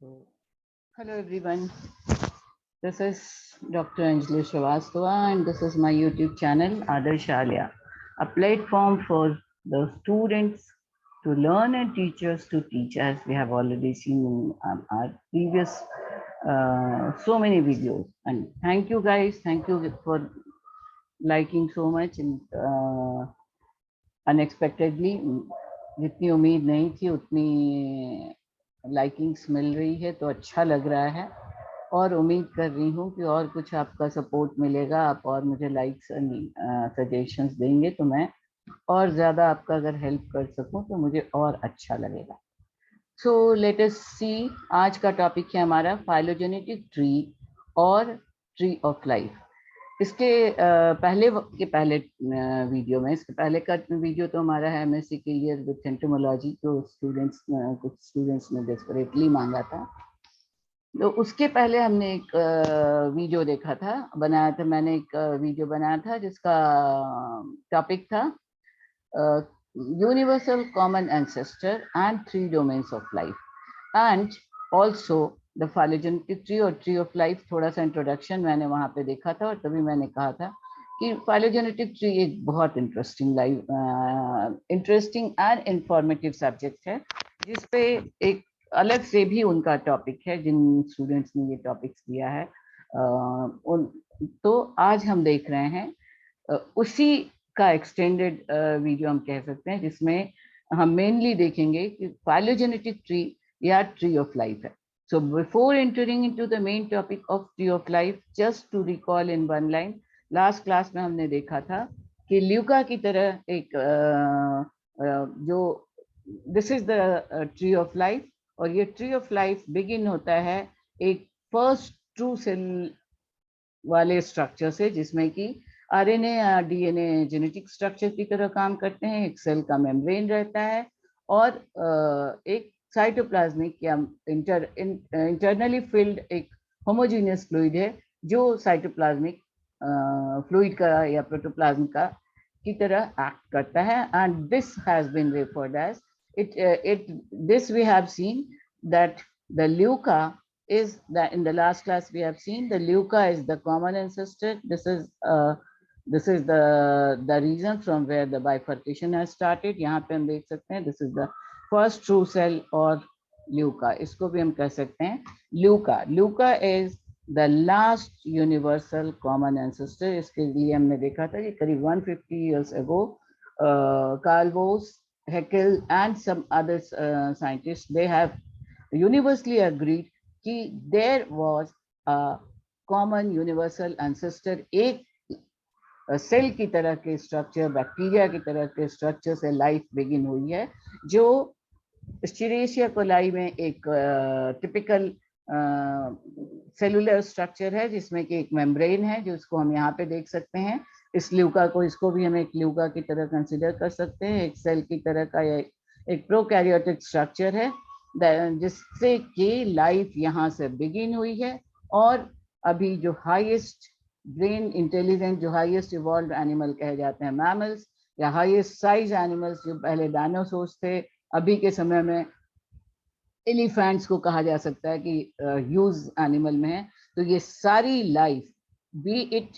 So, hello everyone. This is Dr. Anjali Srivastava and this is my YouTube channel Adarsh Alia, a platform for the students to learn and teachers to teach, as we have already seen in our previous so many videos. And thank you guys. Thank you for liking so much and unexpectedly जितनी उम्मीद नहीं थी उतनी likings मिल रही है तो अच्छा लग रहा है और उम्मीद कर रही हूँ कि और कुछ आपका सपोर्ट मिलेगा, आप और मुझे लाइक्स सजेशंस देंगे तो मैं और ज़्यादा आपका अगर हेल्प कर सकूँ तो मुझे और अच्छा लगेगा। सो लेट अस सी, आज का टॉपिक है हमारा फाइलोजेनेटिक ट्री और ट्री ऑफ लाइफ। इसके पहले वीडियो में, इसके पहले का वीडियो तो हमारा है एमएससी क्लियर विद एंटोमोलॉजी, जो कुछ स्टूडेंट्स ने डेस्परेटली मांगा था। तो उसके पहले हमने एक वीडियो देखा था, बनाया था, मैंने एक वीडियो बनाया था जिसका टॉपिक था universal common ancestor and 3 domains of life and also the phylogenetic tree और ट्री ऑफ लाइफ। थोड़ा सा इंट्रोडक्शन मैंने वहां पे देखा था और तभी मैंने कहा था कि फाइलोजेनेटिक ट्री एक बहुत इंटरेस्टिंग एंड इंफॉर्मेटिव सब्जेक्ट है, जिसपे एक अलग से भी उनका टॉपिक है, जिन स्टूडेंट्स ने ये टॉपिक्स दिया है तो आज हम देख रहे हैं उसी का एक्सटेंडेड वीडियो हम कह सकते हैं, जिसमें हम मेनली देखेंगे कि फाइलोजेनेटिक ट्री या ट्री ऑफ लाइफ है। So before entering into the main topic of tree of life, just to recall in one line, last class में हमने देखा था कि ल्यूका की तरह एक जो this is the tree of life, और ये ट्री ऑफ लाइफ बिगिन होता है एक फर्स्ट ट्रू सेल वाले स्ट्रक्चर से, जिसमें कि आरएनए या डीएनए जेनेटिक स्ट्रक्चर की तरह काम करते हैं। एक सेल का मेम्ब्रेन रहता है और एक साइटोप्लाज्मिक या इंटरनली फिल्ड एक होमोजीनियस फ्लूइड है जो साइटोप्लाज्मिक फ्लूइड का या प्रोटोप्लाज्म का की तरह एक्ट करता है। And this has been referred as this we have seen that the leuca is that in the last class we have seen the leuca is the common ancestor. This is the reason from where the bifurcation has started. यहाँ पे हम देख सकते हैं this is the first true cell और leuca, इसको भी हम कह सकते हैं leuca is the last universal common ancestor। इसके लिए हमने देखा था कि करीब 150 years ago Carl Woese, Haeckel and some other scientists, they have universally agreed कि there was a common universal ancestor। एक सेल की तरह के स्ट्रक्चर, बैक्टीरिया की तरह के स्ट्रक्चर से लाइफ बिगिन हुई है, जो एस्चेरिशिया कोलाई में एक टिपिकल सेलुलर स्ट्रक्चर है, जिसमें कि एक मेम्ब्रेन है जो इसको हम यहाँ पे देख सकते हैं। इस ल्यूका को, इसको भी हम एक ल्यूका की तरह कंसिडर कर सकते हैं, एक सेल की तरह का एक प्रोकैरियोटिक स्ट्रक्चर है जिससे कि लाइफ यहाँ से बिगिन हुई है। और अभी जो हाईएस्ट ब्रेन इंटेलिजेंट, जो हाईएस्ट इवॉल्व एनिमल कहे जाते हैं मैमल्स, या हाईएस्ट साइज एनिमल्स जो पहले डायनासोर्स थे, अभी के समय में एलिफेंट्स को कहा जा सकता है कि ह्यूज एनिमल में है। तो ये सारी life, B it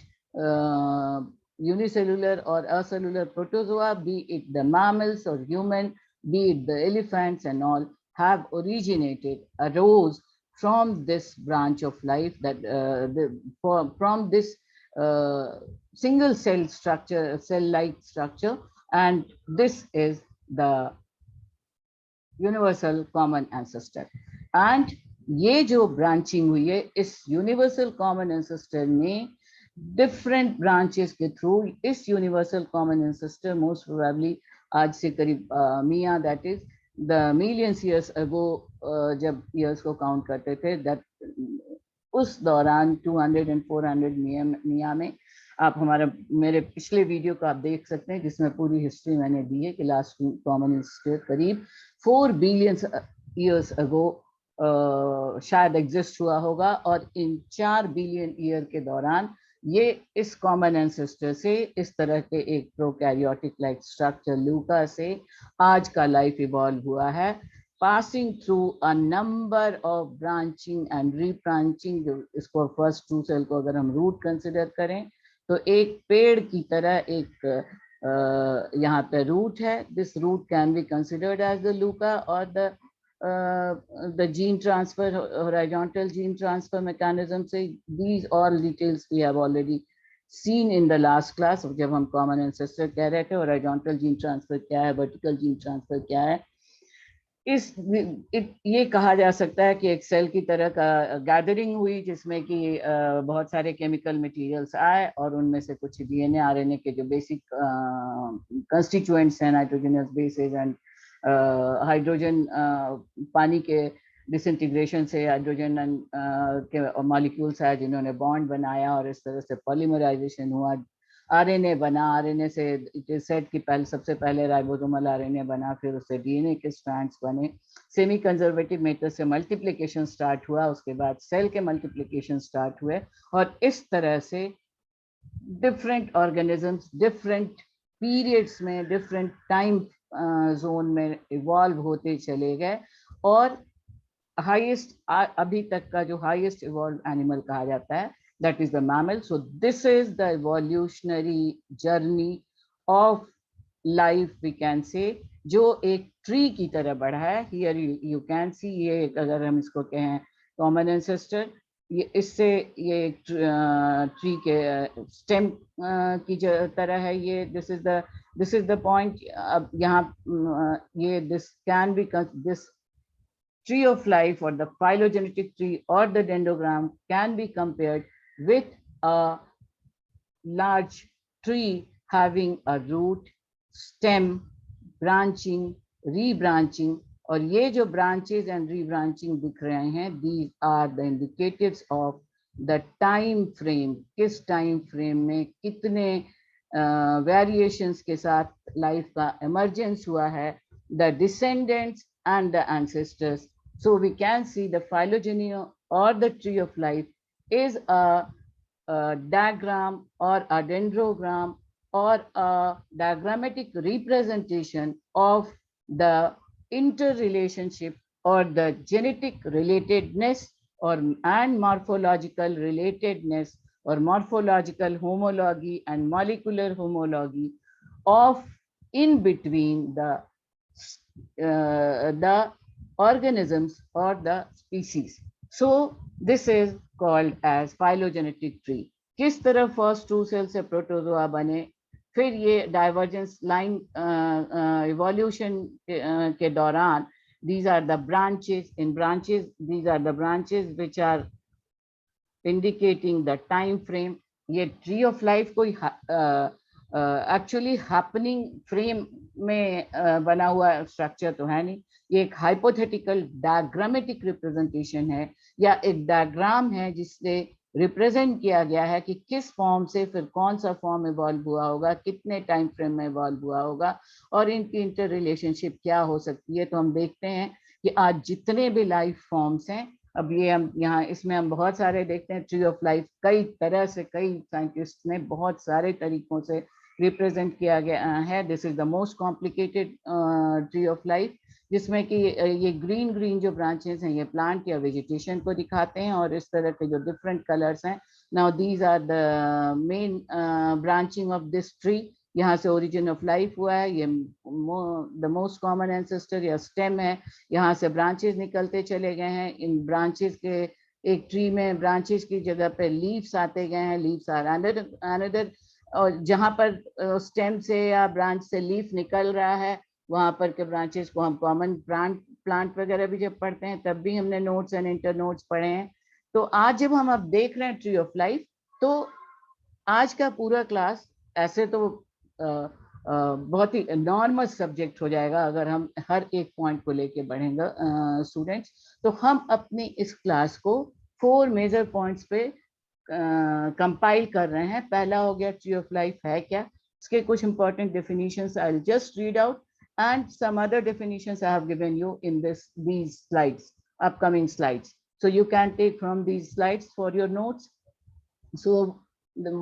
unicellular or acellular protozoa, be it the mammals or human, be it the elephants and all, have arose from this branch of life, that from this single cell structure, cell-like structure, and this is the universal common ancestor. And ये जो branching हुई है इस universal common ancestor में different branches के through, इस universal common ancestor most probably आज से करीब MYA, that is the millions years ago, जब ईयर्स को काउंट करते थे, दैट उस दौरान 200 and 400 मिया में, आप मेरे पिछले वीडियो को आप देख सकते हैं जिसमें पूरी हिस्ट्री मैंने दी है कि लास्ट कॉमन एंसेस्टर करीब 4 बिलियन ईयर्स अगो शायद एग्जिस्ट हुआ होगा। और इन 4 बिलियन ईयर के दौरान ये इस कॉमन एंसेस्टर से इस तरह के एक प्रोकैरियोटिक लाइक स्ट्रक्चर ल्यूका से आज का लाइफ इवॉल्व हुआ है। passing through a number of branching and rebranching. इसको फर्स्ट टू सेल को अगर हम रूट कंसिडर करें तो एक पेड़ की तरह एक यहाँ पे रूट है. This root can be considered as the LUCA और the gene transfer, horizontal gene transfer mechanism. से these all details we have already seen in the last class. जब हम common ancestor कह रहे थे, horizontal gene transfer क्या है, vertical gene transfer क्या है. ये कहा जा सकता है कि एक सेल की तरह का गैदरिंग हुई जिसमें कि बहुत सारे केमिकल मटेरियल्स आए और उनमें से कुछ डीएनए आरएनए के जो बेसिक कंस्टिट्यूएंट्स हैं, नाइट्रोजनस बेसेस एंड हाइड्रोजन, पानी के डिसइंटीग्रेशन से हाइड्रोजन के मॉलिक्यूल्स आए जिन्होंने बॉन्ड बनाया और इस तरह से पॉलीमराइजेशन हुआ, आरएनए बना. आरएनए से इट इज सेड कि पहले सबसे पहले राइबोसोमल आरएनए बना, फिर उससे डीएनए के स्ट्रैंड्स बने. सेमी कंजर्वेटिव मेथड से मल्टीप्लिकेशन स्टार्ट हुआ, उसके बाद सेल के मल्टीप्लिकेशन स्टार्ट हुए और इस तरह से डिफरेंट ऑर्गेनिजम्स डिफरेंट पीरियड्स में डिफरेंट टाइम जोन में इवॉल्व होते चले गए और हाईएस्ट अभी तक का जो हाईएस्ट इवॉल्व एनिमल कहा जाता है, that is the mammal. So this is the evolutionary journey of life, we can say, जो एक ट्री की तरह बढ़ा है. Here you can see, ये अगर हम इसको कहें common ancestor, ये इससे ये एक ट्री के स्टेम की तरह है. ये this is the point. अब यहाँ ये this can be this tree of life or the phylogenetic tree or the dendrogram can be compared with a large tree having a root, stem, branching, rebranching. और ये जो branches and rebranching दिख रहे हैं, these are the indicatives of the time frame. किस time frame में कितने variations के साथ life का emergence हुआ है, the descendants and the ancestors. So we can see the phylogeny or the tree of life is a diagram or a dendrogram or a diagrammatic representation of the interrelationship or the genetic relatedness or and morphological relatedness or morphological homology and molecular homology of in between the organisms or the species. So this is called as phylogenetic tree. किस तरह first to cell से protozoa बने, फिर ये divergence line evolution के दौरान, these are the branches. In branches, these are the branches which are indicating the time frame. ये tree of life कोई एक्चुअली हैपनिंग फ्रेम में बना हुआ स्ट्रक्चर तो है नहीं, ये एक हाइपोथेटिकल डायग्रामेटिक रिप्रेजेंटेशन है या एक डायग्राम है जिससे रिप्रेजेंट किया गया है कि किस फॉर्म से फिर कौन सा फॉर्म इवॉल्व हुआ होगा, कितने टाइम फ्रेम में इवॉल्व हुआ होगा और इनकी इंटर रिलेशनशिप क्या हो सकती है. तो हम देखते हैं कि आज जितने भी लाइफ फॉर्म्स हैं, अब ये हम यहाँ इसमें हम बहुत सारे देखते हैं. ट्री ऑफ लाइफ कई तरह से कई साइंटिस्ट ने बहुत सारे तरीकों से रिप्रेजेंट किया गया है. This is the most complicated tree of life, जिसमें कि ये ग्रीन ग्रीन जो ब्रांचेस हैं ये प्लांट या वेजिटेशन को दिखाते हैं और इस तरह के जो डिफरेंट कलर्स हैं. Now these are the main branching of this tree. यहाँ से ओरिजिन ऑफ लाइफ हुआ है. ये द मोस्ट कॉमन एंसेस्टर या स्टेम है. यहाँ से ब्रांचेस निकलते चले गए हैं. इन ब्रांचेस के एक ट्री में ब्रांचेस की जगह पे लीव्स आते गए हैं. लीव्स आर अनदर और जहाँ पर स्टेम से या ब्रांच से लीफ निकल रहा है वहाँ पर के ब्रांचेस को हम कॉमन प्लांट वगैरह भी जब पढ़ते हैं तब भी हमने नोट्स एंड इंटर नोट्स पढ़े हैं. तो आज जब हम अब देख रहे हैं ट्री ऑफ लाइफ, तो आज का पूरा क्लास ऐसे तो बहुत ही नॉर्मल सब्जेक्ट हो जाएगा अगर हम हर एक पॉइंट को लेके बढ़ेंगे स्टूडेंट्स. तो हम अपनी इस क्लास को 4 मेजर पॉइंट्स पे कंपाइल कर रहे हैं. पहला हो गया ट्री ऑफ लाइफ है क्या, इसके कुछ important definitions I will just read out and some other definitions I have given you in these slides, upcoming slides. So you can take from these slides for your notes. So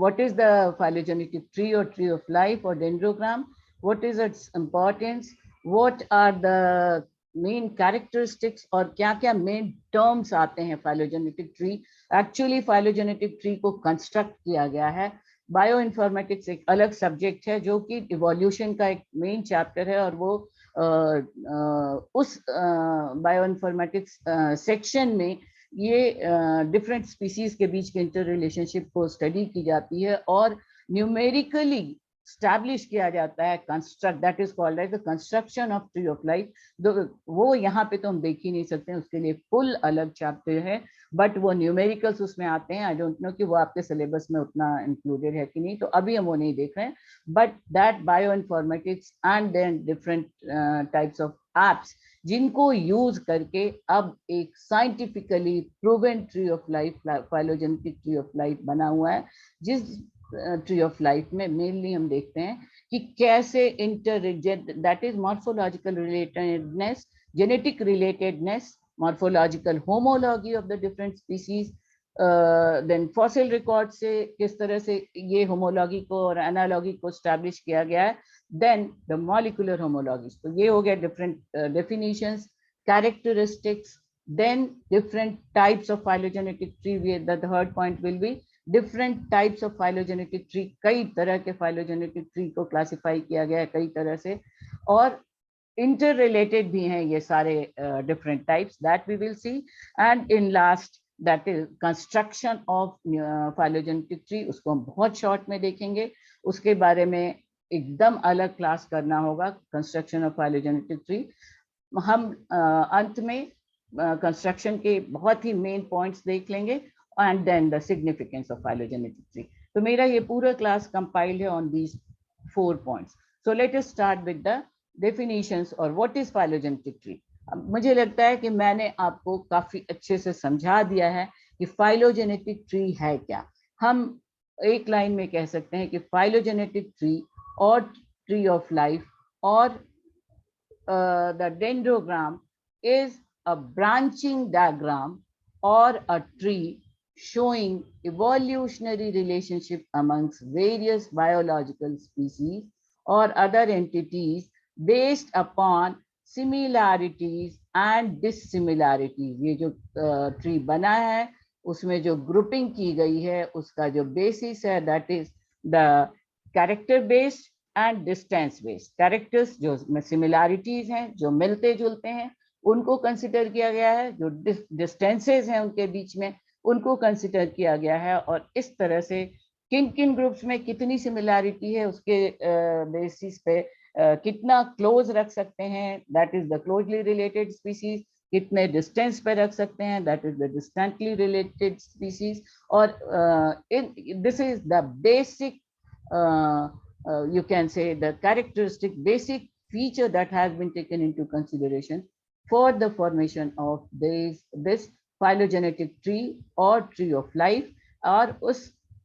what is the phylogenetic tree or tree of life or dendrogram? What is its importance? What are the main characteristics और क्या क्या main terms आते हैं phylogenetic tree. Actually phylogenetic tree को construct किया गया है। Bio informatics एक अलग सब्जेक्ट है जो कि इवोल्यूशन का एक मेन चैप्टर है, और वो उस बायो इन्फॉर्मेटिक्स सेक्शन में ये डिफरेंट स्पीसीज के बीच के इंटर रिलेशनशिप को स्टडी की जाती है और न्यूमेरिकली स्टैब्लिश किया जाता है, construct, that is called as the construction of tree of life. वो यहाँ पे तो हम देख ही नहीं सकते, उसके लिए फुल अलग चैप्टर है, बट वो न्यूमेरिकल्स उसमें आते हैं। आई डोंट नो कि वो आपके सिलेबस में उतना इंक्लूडेड है कि नहीं, तो अभी हम वो नहीं देख रहे हैं। But that bioinformatics and then different types of apps जिनको यूज करके अब एक scientifically proven tree of life, phylogenetic tree of life बना हुआ है, जिस ट्री ऑफ लाइफ में मेनली हम देखते हैं कि कैसे that is morphological relatedness, genetic relatedness, morphological homology of the different species, then fossil record से किस तरह से ये होमोलॉजी को और एनालॉजी को स्टैब्लिश किया गया है, देन द मॉलिक्यूलर होमोलॉजीज। तो ये हो गया different definitions, characteristics, then different types of phylogenetic tree, the third point will be different types of phylogenetic tree। कई तरह के phylogenetic tree को classify किया गया है कई तरह से, और interrelated भी हैं ये सारे different types that we will see। and in last that is construction of phylogenetic tree, उसको हम बहुत short में देखेंगे, उसके बारे में एकदम अलग क्लास करना होगा, कंस्ट्रक्शन ऑफ फाइलोजेनेटिक ट्री। हम अंत में कंस्ट्रक्शन के बहुत ही मेन पॉइंट्स देख लेंगे, and then the significance of phylogenetic tree. तो मेरा ये पूरा क्लास कंपाइल्ड है on these 4 points. So let us start with the definitions और व्हाट इज फाइलोजेनेटिक ट्री। मुझे लगता है कि मैंने आपको काफी अच्छे से समझा दिया है कि फाइलोजेनेटिक ट्री है क्या। हम एक लाइन में कह सकते हैं कि फाइलोजेनेटिक ट्री और ट्री ऑफ लाइफ और the dendrogram is a branching diagram or a tree showing evolutionary relationship amongst various biological species or other entities based upon similarities and dissimilarities। ये जो ट्री बना है उसमें जो ग्रुपिंग की गई है उसका जो बेसिस है that is the character based and distance based. Characters जो सिमिलैरिटीज हैं, जो मिलते जुलते हैं, उनको कंसिडर किया गया है, जो डिस्टेंसेस हैं उनके बीच में उनको कंसिडर किया गया है, और इस तरह से किन किन ग्रुप्स में कितनी सिमिलैरिटी है उसके बेसिस पे कितना क्लोज रख सकते हैं, that is the closely related species, कितने डिस्टेंस पे रख सकते हैं, that is the distantly related species. और this is the basic you can say the characteristic basic feature that has been taken into consideration for the formation of this phylogenetic tree or tree of life। और उस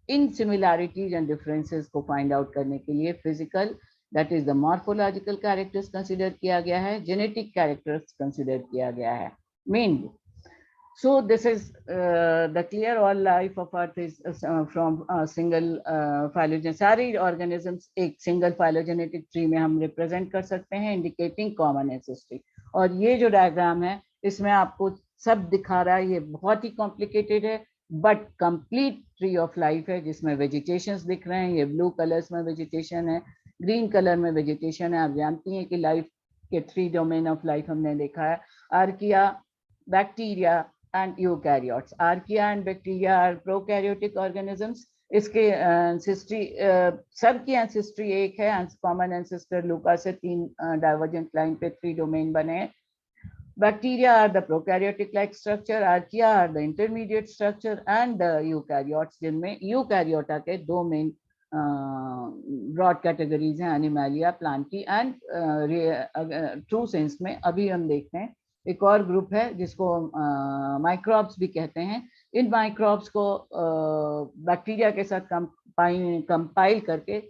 इन similarities and differences को find out करने के लिए physical, that is the morphological characters consider किया गया है, genetic characters consider किया गया है mainly। So this is the clear all life of earth is from single phylogenetic, सारी organisms एक single phylogenetic tree में हम represent कर सकते हैं indicating common ancestry। और ये जो diagram है इसमें आपको सब दिखा रहा है, ये बहुत ही complicated है but complete tree of life है, जिसमें vegetations दिख रहे हैं, ये blue colors में vegetation है, green color में vegetation है। आप जानती हैं कि life के 3 domain of life हमने देखा है, archaea, bacteria and eukaryotes। archaea and bacteria are prokaryotic organisms। इसके ancestry सबकी ancestry एक है, common ancestor लूका से 3 divergent line पे 3 domain बने हैं। bacteria are the prokaryotic like structure, archaea are the intermediate structure, and the eukaryotes जिनमें eukaryota के 2 main broad categories हैं, animalia, plantae and true sense में अभी हम देखते हैं एक और ग्रुप है जिसको माइक्रोब्स भी कहते हैं। इन माइक्रोब्स को बैक्टीरिया के साथ कंपाइल करके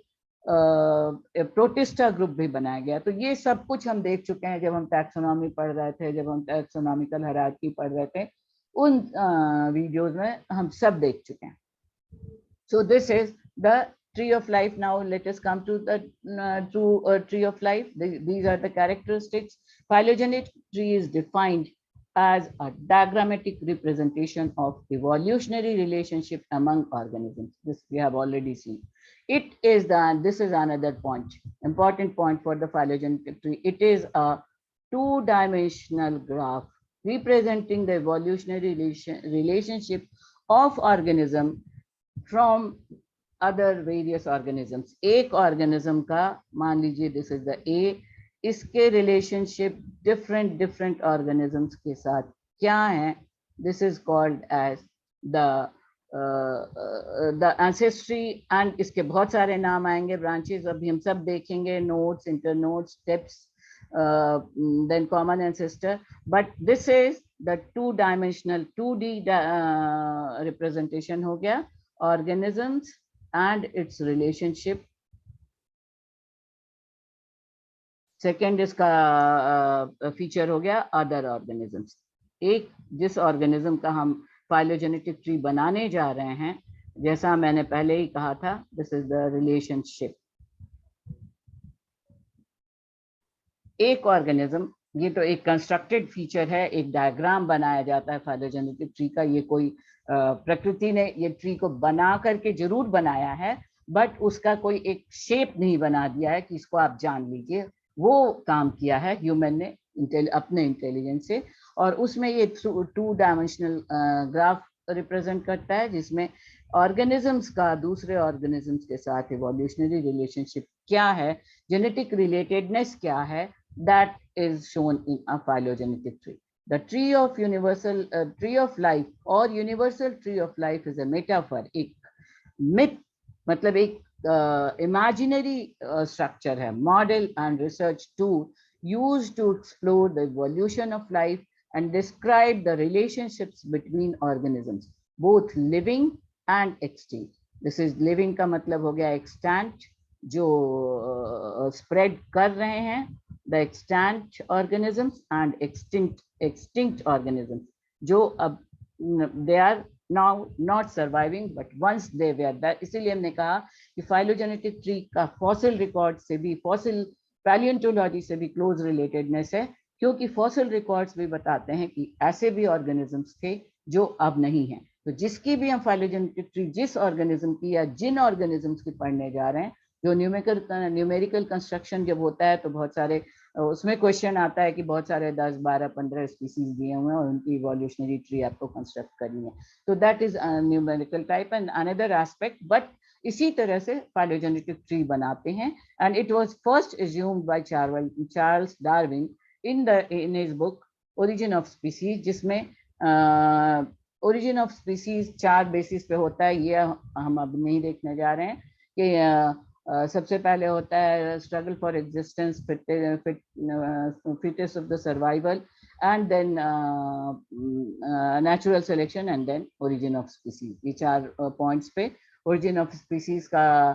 प्रोटिस्टा ग्रुप भी बनाया गया। तो ये सब कुछ हम देख चुके हैं जब हम टैक्सोनॉमी पढ़ रहे थे, जब हम टैक्सोनॉमिकल हायरार्की पढ़ रहे थे, उन वीडियोज में हम सब देख चुके हैं। So this is the tree of life. Now let us come to the tree of life. These are the characteristics. Phylogenetic tree is defined as a diagrammatic representation of evolutionary relationship among organisms. This we have already seen. It is this is another point, important point for the phylogenetic tree. It is a two-dimensional graph representing the evolutionary relationship of organism from other various organisms. एक organism का मान लीजिए this is the A, इसके relationship different organisms के साथ क्या है, this is called as the ancestry, and इसके बहुत सारे नाम आएंगे, branches अभी हम सब देखेंगे, nodes, internodes, steps, then common ancestor. But this is the two-dimensional 2D representation हो गया, organisms and its relationship. Second इसका फीचर हो गया अदर ऑर्गेनिजम्स. एक जिस ऑर्गेनिज्म का हम फाइलोजेनेटिक ट्री बनाने जा रहे हैं, जैसा मैंने पहले ही कहा था, दिस इज द रिलेशनशिप. एक ऑर्गेनिज्म, ये तो एक कंस्ट्रक्टेड फीचर है, एक डायग्राम बनाया जाता है फाइलोजेनेटिक ट्री का. ये कोई प्रकृति ने ये ट्री को बना करके जरूर बनाया है, बट उसका कोई एक शेप नहीं बना दिया है कि इसको आप जान लीजिए. वो काम किया है ह्यूमन ने अपने इंटेलिजेंस से, और उसमें ये टू डायमेंशनल ग्राफ रिप्रेजेंट करता है, जिसमें ऑर्गेनिजम्स का दूसरे ऑर्गेनिजम्स के साथ इवोल्यूशनरी रिलेशनशिप क्या है, जेनेटिक रिलेटेडनेस क्या है, that is shown in a phylogenetic tree. The tree of life or universal tree of life is a metaphor, एक myth, मतलब एक imaginary structure है, model and research tool used to explore the evolution of life and describe the relationships between organisms, both living and extinct. This is living का मतलब हो गया extant, जो spread कर रहे हैं, the extant organisms, and extinct organisms, जो अब they are now not surviving but once they were there. इसीलिए हमने कहा कि phylogenetic tree का fossil record से भी, fossil paleontology से भी close relatedness है, क्योंकि fossil records भी बताते हैं कि ऐसे भी organisms थे जो अब नहीं हैं. तो जिसकी भी हम phylogenetic tree, जिस organism की या जिन organisms की पढ़ने जा रहे हैं, जो न्यूमेरिकल कंस्ट्रक्शन जब होता है तो बहुत सारे उसमें क्वेश्चन आता है कि बहुत सारे 10, 12, 15 स्पीसीज दिए हुए हैं और उनकी इवोल्यूशनरी ट्री आपको कंस्ट्रक्ट करनी है. तो that is numerical type and another aspect. But इसी तरह से फाइलोजेनेटिक ट्री बनाते हैं, and it was first assumed by Charles Darwin in his book origin of species, जिसमें ओरिजिन ऑफ स्पीसीज 4 बेसिस पे होता है. ये हम अब नहीं देखने जा रहे हैं कि सबसे पहले होता है struggle for existence, fittest of the survival, and then natural selection, and then origin of species. ये 4 पॉइंट्स पे ओरिजिन ऑफ स्पीसीज का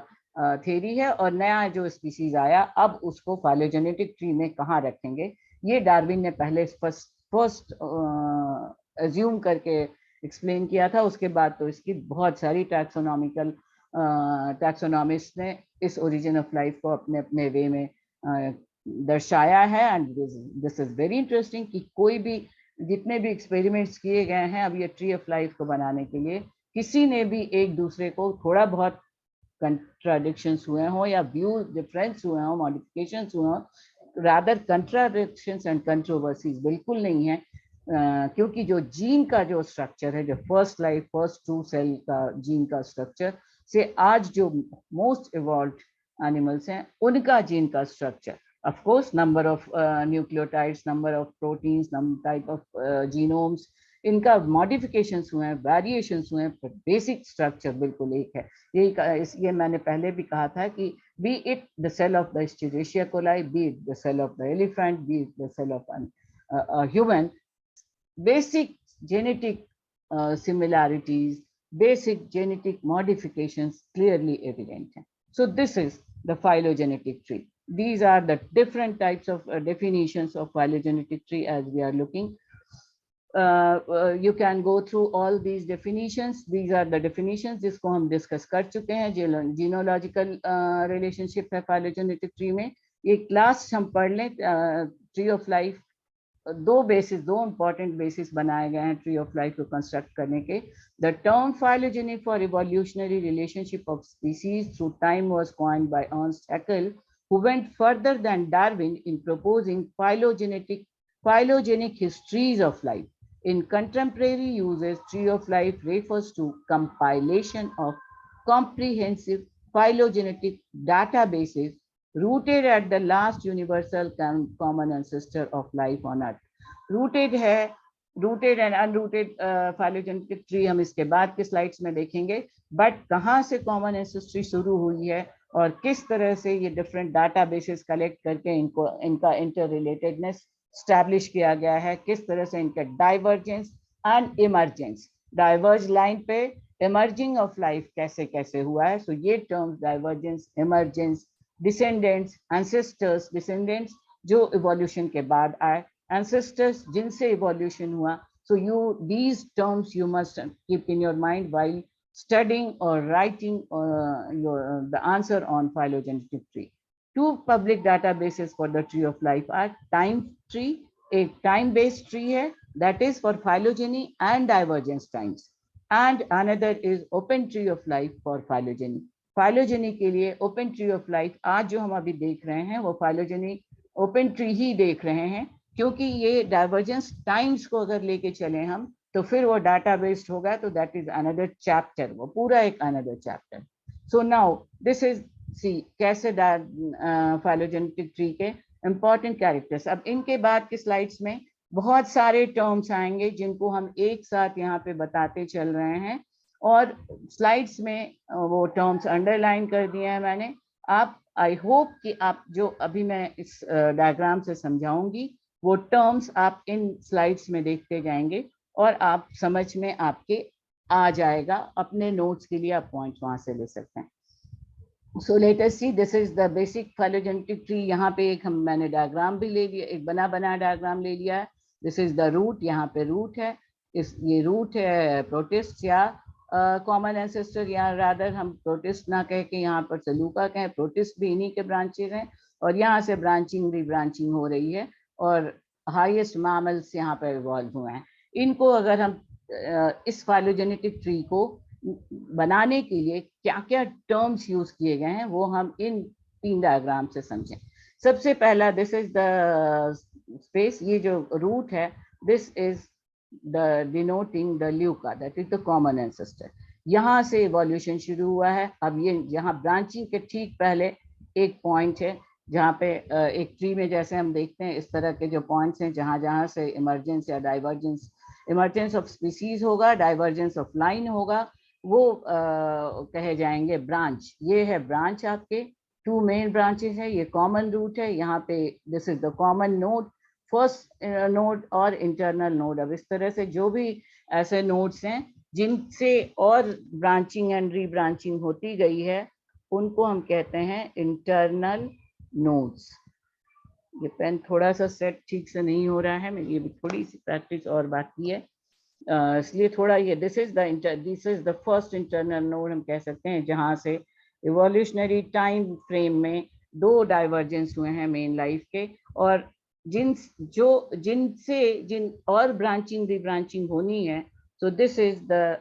थ्योरी है. और नया जो स्पीसीज आया, अब उसको फाइलोजेनेटिक ट्री में कहाँ रखेंगे, ये डार्विन ने पहले फर्स्ट अज्यूम करके एक्सप्लेन किया था. उसके बाद तो इसकी बहुत सारी टैक्सोनॉमिस्ट ने इस ओरिजिन ऑफ लाइफ को अपने अपने वे में दर्शाया है. And this is very interesting कि कोई भी, जितने भी एक्सपेरिमेंट्स किए गए हैं अब ये ट्री ऑफ लाइफ को बनाने के लिए, किसी ने भी एक दूसरे को थोड़ा बहुत कंट्राडिक्शंस हुए हों या व्यू डिफरेंस हुए हों, मॉडिफिकेशंस हुए हों, रादर कंट्राडिक्शंस एंड कंट्रोवर्सीज बिल्कुल नहीं है. क्योंकि जो जीन का जो स्ट्रक्चर है, जो फर्स्ट लाइफ, फर्स्ट 2 सेल का जीन का स्ट्रक्चर से आज जो मोस्ट इवॉल्व्ड एनिमल्स हैं उनका जीन का structure, of course number of nucleotides, number of proteins, number type of genomes, इनका मॉडिफिकेशंस हुए हैं, वेरिएशंस हुए हैं, पर बेसिक स्ट्रक्चर बिल्कुल एक है. ये मैंने पहले भी कहा था कि be it the cell of the Escherichia coli, be it the cell of the elephant, be it the cell of human, basic genetic similarities, basic genetic modifications clearly evident. So this is the phylogenetic tree. These are the different types of definitions of phylogenetic tree as we are looking. you can go through all these definitions. These are the definitions जिसको हम discuss कर चुके हैं. Genealogical relationship है phylogenetic tree में. ये class हम पढ़ लें. Tree of life दो important basis बनाए गए हैं tree of life को construct करने के. The term phylogeny for evolutionary relationship of species through time was coined by Ernst Haeckel, who went further than Darwin in proposing phylogenetic histories of life. In contemporary uses, tree of life refers to compilation of comprehensive phylogenetic databases rooted at the last universal common ancestor of life on earth. Rooted है, rooted and unrooted phylogenetic tree हम इसके बाद के slides में देखेंगे. But कहाँ से common ancestry शुरू हुई है और किस तरह से ये different databases collect करके इनका interrelatedness establish किया गया है, किस तरह से इनका divergence and emergence, diverge line पे emerging of life कैसे कैसे हुआ है. So ये terms divergence, emergence, descendants, ancestors, descendants जो evolution के बाद आए, ancestors जिनसे evolution हुआ. So these terms you must keep in your mind while studying or writing the answer on phylogenetic tree. Two public databases for the tree of life are time tree, a time-based tree है, that is for phylogeny and divergence times, and another is open tree of life for phylogeny. Phylogeny के लिए open tree of life आज जो हम अभी देख रहे हैं वो phylogeny open tree ही देख रहे हैं, क्योंकि ये divergence times को अगर लेके चले हम तो फिर वो डाटा बेस्ड होगा, तो that is another chapter, वो पूरा एक another chapter. So now this is see कैसे phylogenetic tree के important characters. अब इनके बाद के slides में बहुत सारे terms आएंगे जिनको हम एक साथ यहाँ पे बताते चल रहे हैं, और slides में वो terms underline कर दिए हैं मैंने. आप I hope कि आप जो अभी मैं इस diagram से समझाऊंगी वो terms आप इन slides में देखते जाएंगे और आप समझ में आपके आ जाएगा. अपने notes के लिए आप points वहां से ले सकते हैं. So let us see, this is the basic phylogenetic tree. यहाँ पे एक मैंने diagram भी ले लिया, एक बना diagram ले लिया है. This is the root, यहाँ पे root है, ये root है protist या common ancestor, या rather हम protist ना कह के यहाँ पर Saluka कहें, protist भी इन्हीं के branches हैं, और यहाँ से branching rebranching हो रही है, और highest mammals यहाँ पे evolve हुए हैं. इनको अगर हम इस phylogenetic tree को बनाने के लिए क्या क्या टर्म्स यूज किए गए हैं वो हम इन 3 डायग्राम से समझें. सबसे पहला, दिस इज द स्पेस, ये जो रूट है, this is the denoting the Luca, that is the common ancestor. यहाँ से इवोल्यूशन शुरू हुआ है. अब ये यहाँ ब्रांचिंग के ठीक पहले एक पॉइंट है जहाँ पे एक ट्री में जैसे हम देखते हैं इस तरह के जो पॉइंट्स हैं जहाँ जहाँ से इमरजेंस या डाइवर्जेंस, इमरजेंस ऑफ स्पीसीज होगा, डाइवर्जेंस ऑफ लाइन होगा, वो कहे जाएंगे ब्रांच. ये है ब्रांच, आपके 2 मेन ब्रांचेस है. ये कॉमन रूट है, यहाँ पे this is the common node, first node और इंटरनल नोड. अब इस तरह से जो भी ऐसे नोड्स हैं जिनसे और ब्रांचिंग एंड रीब्रांचिंग होती गई है उनको हम कहते हैं इंटरनल नोड्स. ये पेन थोड़ा सा सेट ठीक से नहीं हो रहा है, मेरी भी थोड़ी सी प्रैक्टिस और बाकी है, इसलिए थोड़ा ये this is the first internal node हम कह सकते हैं, जहाँ से इवोल्यूशनरी टाइम फ्रेम में 2 डाइवर्जेंस हुए हैं मेन लाइफ के, और जिनसे और ब्रांचिंग रीब्रांचिंग होनी है. So this is the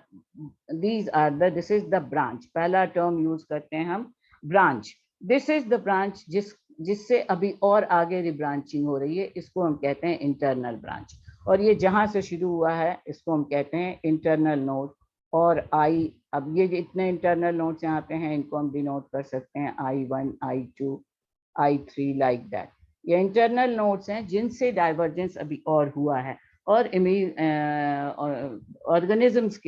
branch. पहला टर्म यूज करते हैं हम branch. This is the branch जिससे अभी और आगे रीब्रांचिंग हो रही है, इसको हम कहते हैं इंटरनल ब्रांच. और ये जहां से शुरू हुआ है इसको हम कहते हैं इंटरनल नोड. और आई, अब ये इतने इंटरनल नोड्स यहाँ पे हैं, इनको हम डिनोट कर सकते हैं I1, I2, I3 like that. ये इंटरनल नोड्स हैं जिनसे डाइवर्जेंस अभी और हुआ है, और ऑर्गेनिजम्स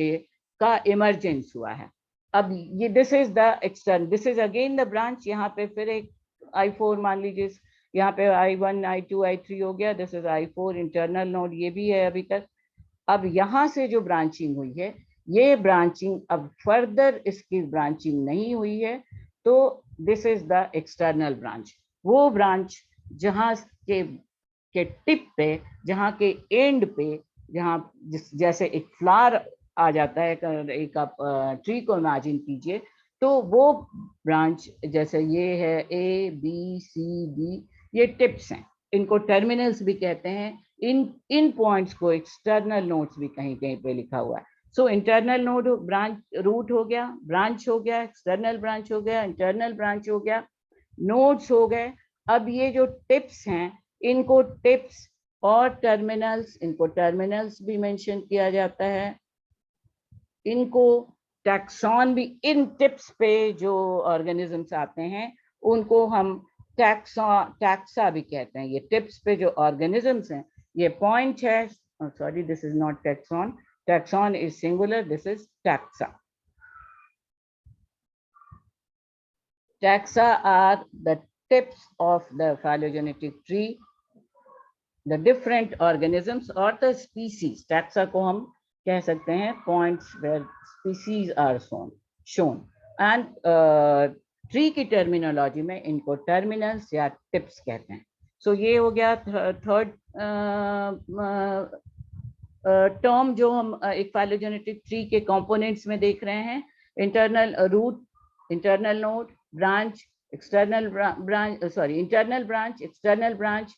का इमरजेंस हुआ है. अब ये this is the external, this is again the branch. यहाँ पे फिर एक I4 मान लीजिए, यहाँ पे I1, I2, I3 हो गया, this is I4 internal node, ये भी है अभी तक. अब यहाँ से जो ब्रांचिंग हुई है, ये ब्रांचिंग अब फर्दर इसकी ब्रांचिंग नहीं हुई है, तो this is the external branch. वो ब्रांच जहाँ के टिप पे, जहाँ के एंड पे जहाँ जैसे एक फ्लावर आ जाता है, एक आप ट्री को इमेजिन कीजिए, तो वो ब्रांच जैसे ये है A B C D, ये टिप्स हैं, इनको टर्मिनल्स भी कहते हैं। इन पॉइंट्स को एक्सटर्नल नोड्स भी कहीं कहीं पे लिखा हुआ है। So internal node branch root हो गया, ब्रांच हो गया, एक्सटर्नल ब्रांच हो गया, इंटरनल ब्रांच हो गया, नोड्स हो गए। अब ये जो टिप्स हैं, इनको टिप्स और टर्मिनल्स, इनको टर्मिनल्स भी मेंशन किया जाता है। इनको टैक्सॉन भी, इन टिप्स पे जो ऑर्गेनिजम्स आते हैं उनको हम टैक्सा भी कहते हैं। ये टिप्स पे जो ऑर्गेनिजम्स हैं, ये पॉइंट है, sorry this is not taxon, taxon is singular, this is taxa. Taxa are the tips of the phylogenetic tree, the different organisms or the species. Taxa को हम कह सकते हैं points where species are shown. And tree की terminology में इनको terminals या tips कहते हैं. So ये हो गया third term जो हम एक phylogenetic tree के components में देख रहे हैं. Internal root, internal node, branch, external branch, internal branch, external branch,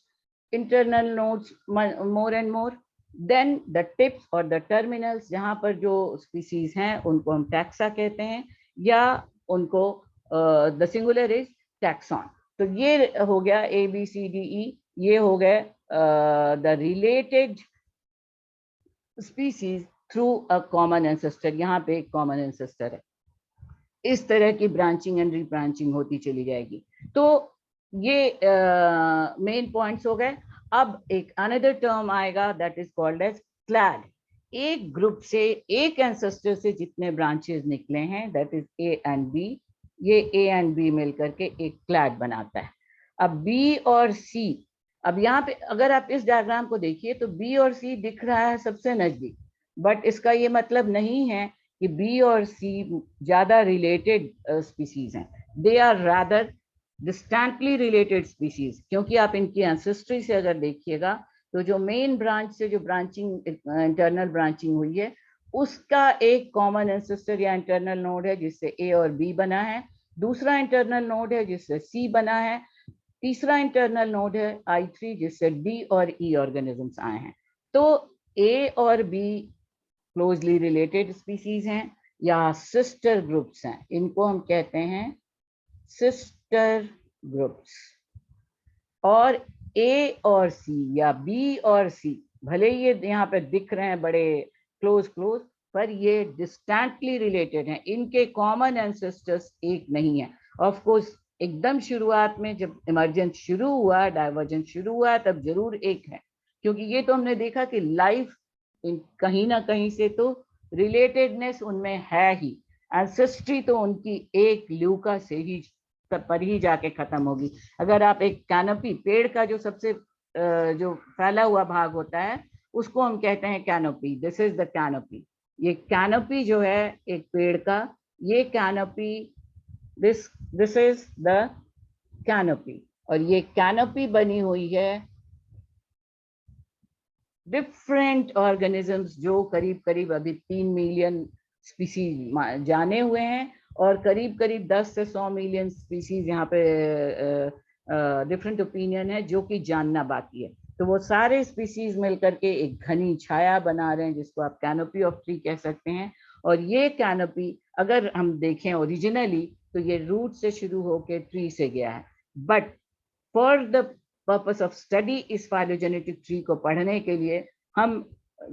internal nodes more and more, then the tips or the terminals, जहाँ पर जो species हैं उनको हम taxa कहते हैं, या उनको the singular is taxon. तो ये हो गया A B C D E, ये हो गए the related species through a common ancestor. यहाँ पे एक common ancestor है, इस तरह की ब्रांचिंग एंड रीब्रांचिंग होती चली जाएगी। तो ये मेन पॉइंट्स हो गए। अब एक अनदर टर्म आएगा that is called as clade. एक ग्रुप से, एक एंसेस्टर से जितने ब्रांचेस निकले हैं, that is A and B, ये ए एंड बी मिलकर के एक क्लैड बनाता है। अब बी और सी, अब यहाँ पे अगर आप इस डायग्राम को देखिए तो बी और सी दिख रहा है सबसे नजदीक, बट इसका ये मतलब नहीं है कि बी और सी ज्यादा रिलेटेड स्पीसीज हैं, they are rather distantly related species. क्योंकि आप इनकी एंसेस्ट्री से अगर देखिएगा तो जो मेन ब्रांच से जो ब्रांचिंग, इंटरनल ब्रांचिंग हुई है, उसका एक कॉमन एंसेस्टर या इंटरनल नोड है जिससे ए और बी बना है, दूसरा इंटरनल नोड है जिससे सी बना है, तीसरा इंटरनल नोड है I3 जिससे डी और ई ऑर्गेनिजम्स आए हैं। तो ए और बी क्लोजली रिलेटेड स्पीसीज हैं या सिस्टर ग्रुप्स हैं, इनको हम कहते हैं सिस्टर ग्रुप्स। और ए और सी या बी और सी, भले ये यहाँ पे दिख रहे हैं बड़े क्लोज, पर ये डिस्टेंटली रिलेटेड हैं, इनके कॉमन एंसेस्टर्स एक नहीं है। ऑफ कोर्स एकदम शुरुआत में जब इमर्जेंस शुरू हुआ, डाइवर्जेंस शुरू हुआ, तब जरूर एक है, क्योंकि ये तो हमने देखा कि लाइफ कहीं ना कहीं से तो रिलेटेडनेस उनमें है ही, एंसेस्ट्री तो उनकी एक ल्यूका से ही पर ही जाके खत्म होगी। अगर आप एक कैनोपी, पेड़ का जो सबसे जो फैला हुआ भाग होता है उसको हम कहते हैं canopy, this is the canopy. ये कैनोपी जो है एक पेड़ का, ये canopy, this is the canopy, और ये कैनोपी बनी हुई है डिफरेंट ऑर्गेनिजम्स जो करीब करीब अभी 3 मिलियन स्पीसीज जाने हुए हैं, और करीब करीब 10 से 100 मिलियन स्पीसीज यहाँ पे डिफरेंट ओपिनियन है जो कि जानना बाकी है। तो वो सारे स्पीसीज मिलकर के एक घनी छाया बना रहे हैं जिसको आप कैनोपी ऑफ ट्री कह सकते हैं। और ये कैनोपी अगर हम देखें ओरिजिनली तो ये रूट से शुरू होकर ट्री से गया है, but for the purpose of study इस फाइलोजेनेटिक ट्री को पढ़ने के लिए हम,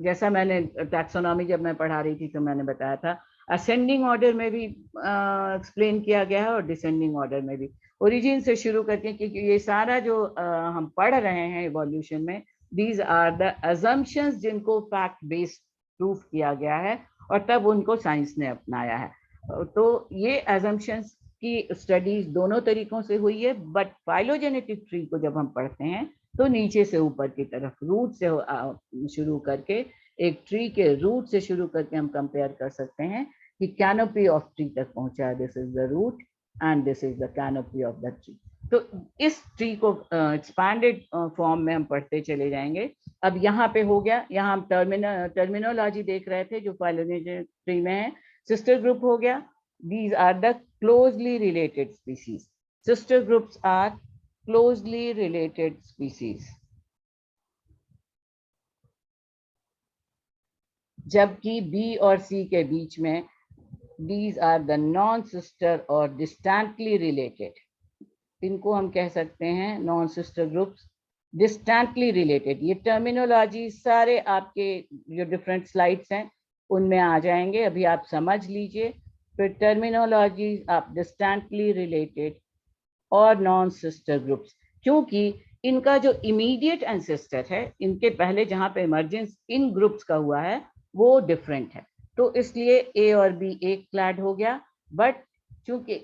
जैसा मैंने टैक्सोनॉमी जब मैं पढ़ा रही थी तो मैंने बताया था, असेंडिंग ऑर्डर में भी एक्सप्लेन किया गया है और डिसेंडिंग ऑर्डर में भी, ओरिजिन से शुरू करके, क्योंकि ये सारा जो हम पढ़ रहे हैं इवोल्यूशन में, दीज आर द अजम्पशंस जिनको फैक्ट बेस्ड प्रूफ किया गया है और तब उनको साइंस ने अपनाया है। तो ये अजम्पशंस की स्टडीज दोनों तरीकों से हुई है, बट फाइलोजेनेटिक ट्री को जब हम पढ़ते हैं तो नीचे से ऊपर की तरफ रूट से शुरू करके, एक ट्री के रूट से शुरू करके हम कंपेयर कर सकते हैं कि कैनोपी ऑफ ट्री तक पहुंचा है, this is the root, and this is the canopy of the tree. तो इस ट्री को एक्सपैंडेड फॉर्म में हम पढ़ते चले जाएंगे। अब यहाँ पे हो गया, यहाँ हम टर्मिनोलॉजी देख रहे थे जो फाइलोजेनेटिक ट्री में है। सिस्टर ग्रुप हो गया, these are the closely related species. Sister groups are closely related species. जबकि B और C के बीच में these are the non-sister और distantly related. इनको हम कह सकते हैं non sister groups, distantly related. ये टर्मिनोलॉजी सारे आपके जो डिफरेंट स्लाइड्स हैं उनमें आ जाएंगे, अभी आप समझ लीजिए। फिर टर्मिनोलॉजी आप डिस्टेंटली रिलेटेड और नॉन सिस्टर ग्रुप्स, क्योंकि इनका जो इमीडिएट एंसेस्टर है, इनके पहले जहाँ पे इमर्जेंस इन ग्रुप्स का हुआ है वो डिफरेंट है, तो इसलिए ए और बी एक क्लैड हो गया। बट चूंकि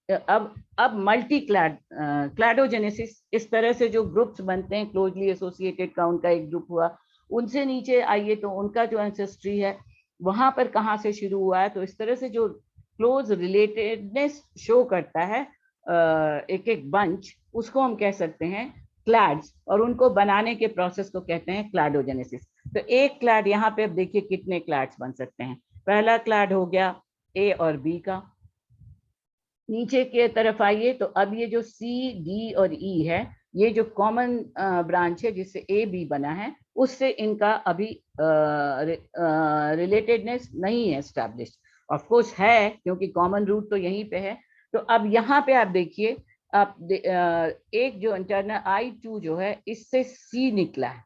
अब मल्टी क्लैडोजेनेसिस, इस तरह से जो ग्रुप्स बनते हैं क्लोजली एसोसिएटेड का उनका एक ग्रुप हुआ, उनसे नीचे आइए तो उनका जो एंसेस्ट्री है वहां पर कहाँ से शुरू हुआ है, तो इस तरह से जो क्लोज रिलेटेडनेस शो करता है एक एक बंच, उसको हम कह सकते हैं क्लैड्स, और उनको बनाने के प्रोसेस को कहते हैं क्लैडोजेनेसिस। तो एक क्लैड, यहाँ पे अब देखिए कितने क्लैड्स बन सकते हैं। पहला क्लैड हो गया ए और बी का। नीचे की तरफ आइए तो अब ये जो सी डी और ई है, ये जो कॉमन ब्रांच है जिससे ए बी बना है, उससे इनका अभी रिलेटेडनेस नहीं है एस्टैब्लिश। ऑफ कोर्स है क्योंकि कॉमन रूट तो यहीं पे है। तो अब यहाँ पे आप देखिए, आप एक जो इंटरनल I2 जो है इससे सी निकला है।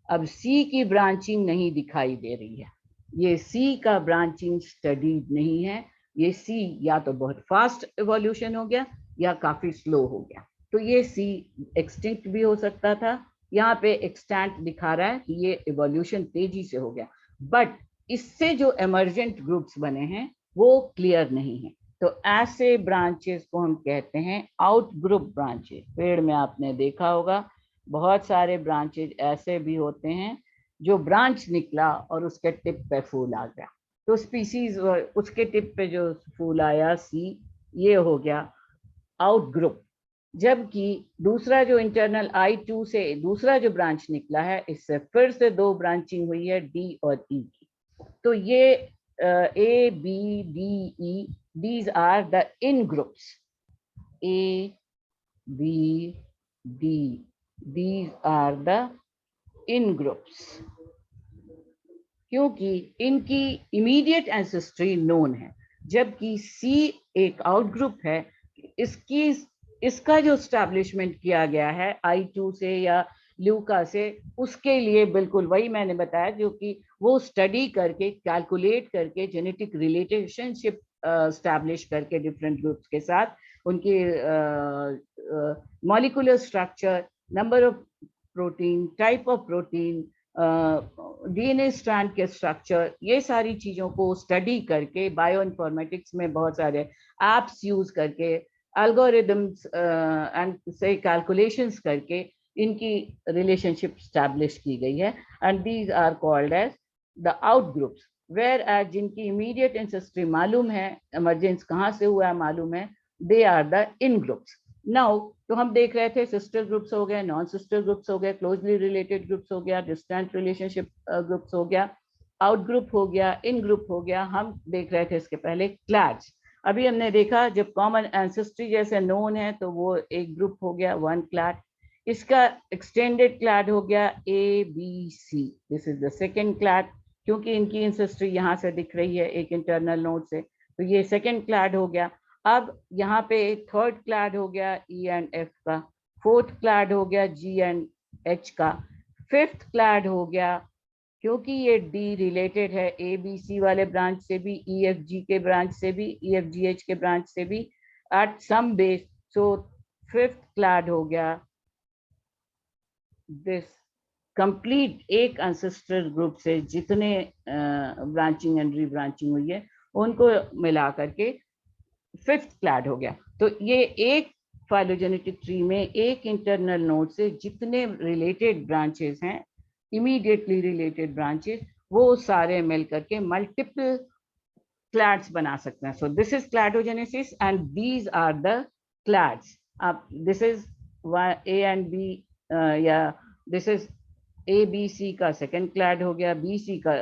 अब सी की ब्रांचिंग नहीं दिखाई दे रही है, ये सी का ब्रांचिंग स्टडीड नहीं है। ये सी या तो बहुत फास्ट इवोल्यूशन हो गया या काफी स्लो हो गया, तो ये सी एक्सटिंक्ट भी हो सकता था। यहाँ पे एक्सटेंट दिखा रहा है कि ये इवोल्यूशन तेजी से हो गया, बट इससे जो एमर्जेंट ग्रुप्स बने हैं वो क्लियर नहीं है। तो ऐसे ब्रांचेस को हम कहते हैं आउट ग्रुप ब्रांचेस। पेड़ में आपने देखा होगा बहुत सारे ब्रांचेस ऐसे भी होते हैं जो ब्रांच निकला और उसके टिप पे फूल आ गया, तो स्पीसीज उसके टिप पे जो फूल आया सी, ये हो गया आउट ग्रुप। जबकि दूसरा जो इंटरनल I2 से दूसरा जो ब्रांच निकला है, इससे फिर से दो ब्रांचिंग हुई है डी और ई की। तो ये A B D E, these are the in groups. A B D, these are the in groups, क्योंकि इनकी इमीडिएट एंसेस्ट्री नोन है। जबकि सी एक आउट ग्रुप है, इसका जो स्टैब्लिशमेंट किया गया है I2 से या ल्यूका से, उसके लिए बिल्कुल वही मैंने बताया, जो कि वो स्टडी करके कैलकुलेट करके जेनेटिक रिलेशनशिप स्टैब्लिश करके डिफरेंट ग्रुप्स के साथ उनकी molecular structure, number of protein, type of protein, DNA strand के स्ट्रक्चर, ये सारी चीजों को स्टडी करके बायो इन्फॉर्मेटिक्स में बहुत सारे एप्स यूज करके, एल्गोरिदम्स एंड से कैलकुलेशंस करके इनकी रिलेशनशिप स्टैब्लिश की गई है। And these are called as the out groups, whereas जिनकी इमीडिएट एंसेस्ट्री मालूम है, इमरजेंस कहाँ से हुआ है मालूम है, they are the in groups. Now तो हम देख रहे थे सिस्टर ग्रुप्स हो गए, नॉन सिस्टर ग्रुप्स हो गए, क्लोजली रिलेटेड ग्रुप्स हो गया, डिस्टेंट रिलेशनशिप ग्रुप्स हो गया, आउट ग्रुप हो गया, इन ग्रुप हो गया। हम देख रहे थे इसके पहले क्लैड्स। अभी हमने देखा जब कॉमन एंसेस्ट्री जैसे नोन है तो वो एक ग्रुप हो गया, वन क्लैड। इसका एक्सटेंडेड क्लैड हो गया A B C, this is the second clade, क्योंकि इनकी एंसेस्ट्री यहाँ से दिख रही है एक इंटरनल नोड से, तो ये सेकेंड क्लैड हो गया। अब यहाँ पे थर्ड क्लैड हो गया ई एंड एफ का, फोर्थ क्लैड हो गया जी एंड एच का, फिफ्थ क्लैड हो गया, क्योंकि ये डी रिलेटेड है ए बी सी वाले ब्रांच से भी, ई एफ जी के ब्रांच से भी, ई एफ जी एच के ब्रांच से भी at some base, so fifth clade हो गया दिस कंप्लीट एक एंसेस्ट्रल ग्रुप से जितने ब्रांचिंग एंड रीब्रांचिंग हुई है उनको मिला करके फिफ्थ क्लैड हो गया। तो ये एक फाइलोजेनेटिक ट्री में एक इंटरनल नोड से जितने रिलेटेड ब्रांचेस हैं, इमीडिएटली रिलेटेड ब्रांचेस, वो सारे मिल करके मल्टीपल clades बना सकते हैं. So this is cladogenesis and these are the clades. This is A and B, या this is A B C का second clade हो गया, B C का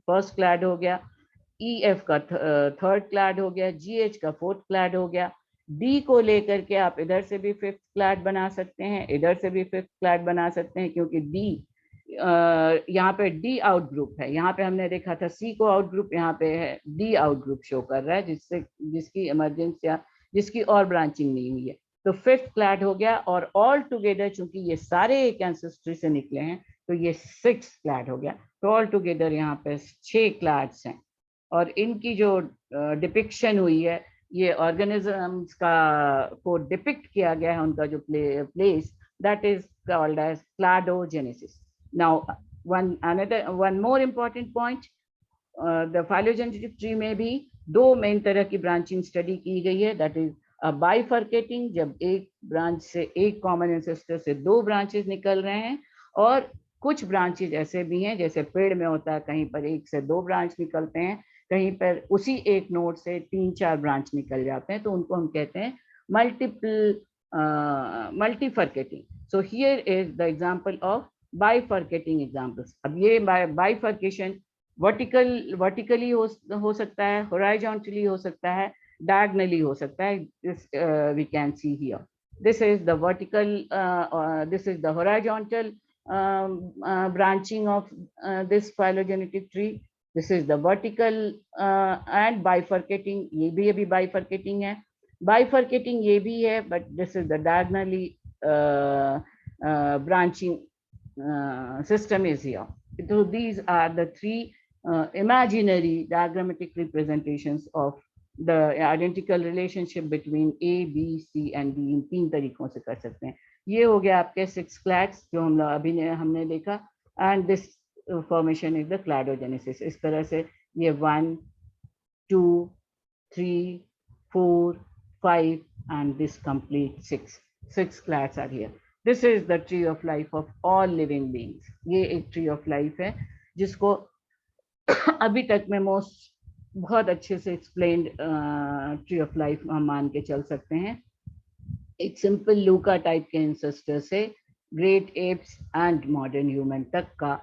first clade हो गया, E F का third clade हो गया, G H का fourth clade हो गया. D को लेकर के आप इधर से भी fifth clade बना सकते हैं, इधर से भी fifth clade बना सकते हैं, क्योंकि D यहाँ पे डी आउट ग्रुप है. यहाँ पे हमने देखा था सी को आउट ग्रुप, यहाँ पे है डी आउट ग्रुप शो कर रहा है, जिसकी इमरजेंस या जिसकी और ब्रांचिंग नहीं हुई है. तो फिफ्थ क्लैड हो गया, और ऑल टुगेदर चूंकि ये सारे एक एंसेस्ट्री से निकले हैं तो ये सिक्स क्लैड हो गया. तो ऑल टुगेदर यहाँ पे 6 क्लैड्स हैं, और इनकी जो डिपिक्शन हुई है, ये ऑर्गेनिजम्स का को डिपिक्ट किया गया है, उनका जो place, that is called as cladogenesis. Now, one more important point, the phylogenetic tree में भी दो मेन तरह की ब्रांचिंग स्टडी की गई है. दैट इज बाइफर्केटिंग, जब एक ब्रांच से, एक कॉमन एंसेस्टर से दो ब्रांचेस निकल रहे हैं, और कुछ ब्रांचेस ऐसे भी हैं जैसे पेड़ में होता है, कहीं पर एक से दो ब्रांच निकलते हैं, कहीं पर उसी एक नोड से 3-4 ब्रांच निकल जाते हैं, तो उनको हम कहते हैं multifurcating. So here is the example of bifurcating examples. अब ये बाइफर्केशन वर्टिकली हो सकता है, हॉरिजॉन्टली हो सकता है, डायगोनली हो सकता है. We can see here, this is the vertical, this is the horizontal branching of this phylogenetic tree. This is the vertical and bifurcating, ये भी अभी bifurcating है. Bifurcating ये भी है, but this is the diagonally branching system is here. So these are the three imaginary diagrammatic representations of the identical relationship between A, B, C and D. इन 3 तरीकों से कर सकते हैं. ये हो गया आपके 6 clades जो हमने देखा, and this formation is the cladogenesis. इस तरह से ये 1, 2, 3, 4, 5 and this complete 6 clades are here. This is the tree of life of all living beings. ये एक tree of life है जिसको अभी तक में बहुत अच्छे से explained tree of life हम मान के चल सकते हैं. एक सिंपल लूका टाइप के एंसेस्टर से great apps and modern human तक का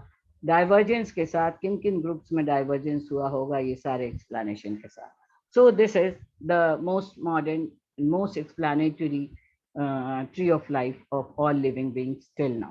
डाइवर्जेंस के साथ, किन किन ग्रुप्स में डाइवर्जेंस हुआ होगा, ये सारे एक्सप्लेनेशन के साथ. सो this is the most modern, most explanatory tree of life of all living beings till now.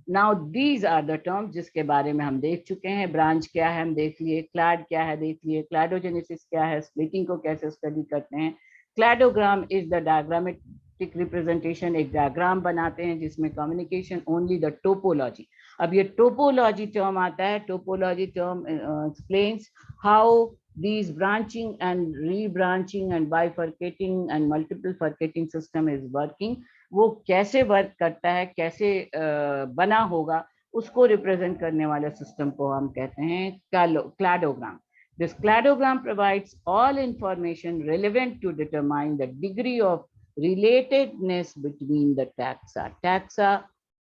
Now these are the terms जिसके बारे में हम देख चुके हैं. ब्रांच क्या है हम देख लिए, क्लैड क्या है देख लिए, क्लैडोजेनेसिस क्या है, स्प्लिटिंग को कैसे स्टडी करते हैं. Cladogram is the diagrammatic representation, एक डायग्राम बनाते हैं जिसमें कम्युनिकेशन ओनली द टोपोलॉजी. अब ये टोपोलॉजी टर्म आता है. Topology term explains how these branching and rebranching and bifurcating and multiple furcating system is working. वो कैसे वर्क करता है, कैसे बना होगा, उसको रिप्रेजेंट करने वाले सिस्टम को हम कहते हैं cladogram. This cladogram provides all information relevant to determine the degree of relatedness between the taxa. Taxa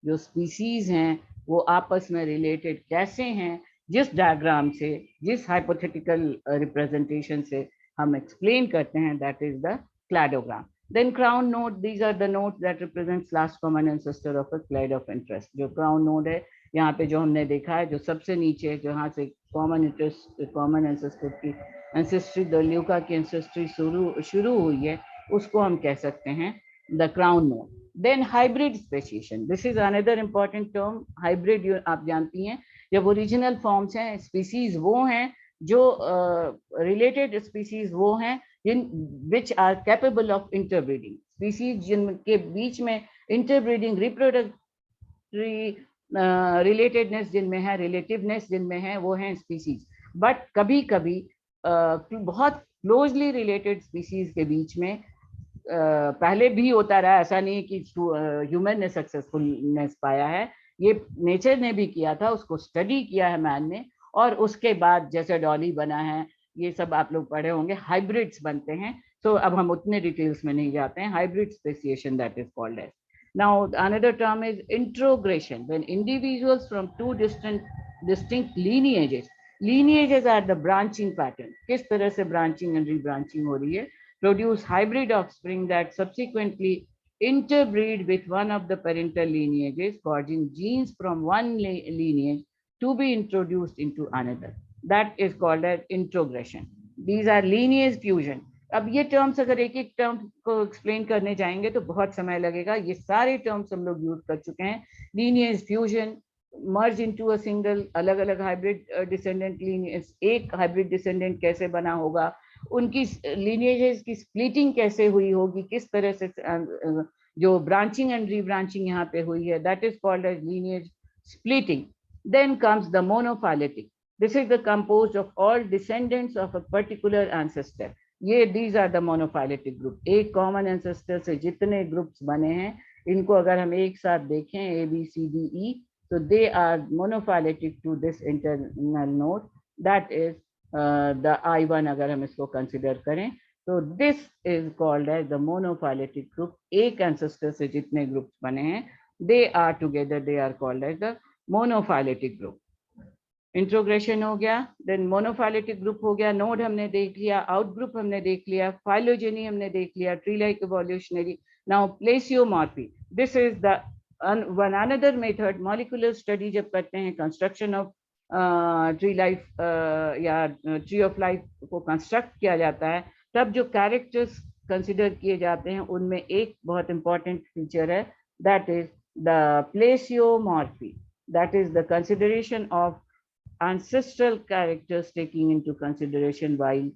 जो species हैं वो आपस में related कैसे हैं, जिस डायग्राम से, जिस हाइपोथेटिकल रिप्रेजेंटेशन से हम एक्सप्लेन करते हैं, that is the cladogram. Then crown node, these are the nodes that represents last common ancestor of a clade of interest. जो क्राउन नोड है यहाँ पे जो हमने देखा है, जो सबसे नीचे जहाँ से कॉमन एंसेस्टर की एंसेस्ट्री, द ल्यूका की एंसेस्ट्री शुरू हुई है, उसको हम कह सकते हैं the crown node. Then hybrid speciation, this is another important term. Hybrid आप जानती हैं, जब ओरिजिनल फॉर्म्स हैं, स्पीसीज वो हैं जो रिलेटेड स्पीसीज वो हैं जिन which are capable of interbreeding. Species जिनके बीच में इंटरब्रीडिंग, रिप्रोडक्टरी रिलेटेडनेस जिनमें है, रिलेटिवनेस जिनमें है, वो हैं स्पीसीज. बट कभी कभी बहुत क्लोजली रिलेटेड स्पीसीज के बीच में पहले भी होता रहा, ऐसा नहीं है कि ह्यूमन ने सक्सेसफुलनेस पाया है, ये नेचर ने भी किया था, उसको स्टडी किया है मैन ने, और उसके बाद जैसे डॉली बना है, ये सब आप लोग पढ़े होंगे, हाइब्रिड्स बनते हैं. तो अब हम उतने डिटेल्स में नहीं जाते हैं. Hybrid speciation that is called as. Now another term is introgression, when individuals from two distinct lineages are the branching pattern. किस तरह से ब्रांचिंग एंड रीब्रांचिंग हो रही है, produce hybrid offspring that subsequently interbreed with one of the parental lineages, causing genes from one lineage to be introduced into another. That is called as introgression. These are lineage fusion. अब ये terms अगर एक एक term को explain करने जाएंगे तो बहुत समय लगेगा. ये सारे टर्म्स हम लोग यूज कर चुके हैं. Lineage fusion, merge into a single, अलग अलग हाइब्रिड डिसेंडेंट लीनिएज, एक हाइब्रिड डिसेंडेंट कैसे बना होगा, उनकी लीनिएजेस की स्प्लिटिंग कैसे हुई होगी, किस तरह से जो ब्रांचिंग एंड रीब्रांचिंग यहाँ पे हुई है, that is called as lineage splitting. Then comes the monophyletic. This is the composed of all descendants of a particular ancestor. ये these are the monophyletic group. एक कॉमन एंसेस्टर से जितने ग्रुप्स बने हैं, इनको अगर हम एक साथ देखें ए बी सी डी ई, तो they are monophyletic to this internal node. That is the I1 अगर हम इसको कंसिडर करें, तो this is called as the monophyletic group. एक एंसेस्टर से जितने ग्रुप्स बने हैं, they are together, they are called as the monophyletic group. Introgression हो गया, देन मोनोफाइलेटिक ग्रुप हो गया, नोड हमने देख लिया, आउट ग्रुप हमने देख लिया, फाइलोजेनी हमने देख लिया, tree like evolutionary. Now plesiomorphy, this is the one another method. Molecular study जब करते हैं, कंस्ट्रक्शन ऑफ ट्री लाइफ या ट्री ऑफ लाइफ को कंस्ट्रक्ट किया जाता है, तब जो कैरेक्टर्स कंसिडर किए जाते हैं उनमें एक बहुत इंपॉर्टेंट फीचर है, that is the plesiomorphy. That is the consideration of ancestral characters taking into consideration while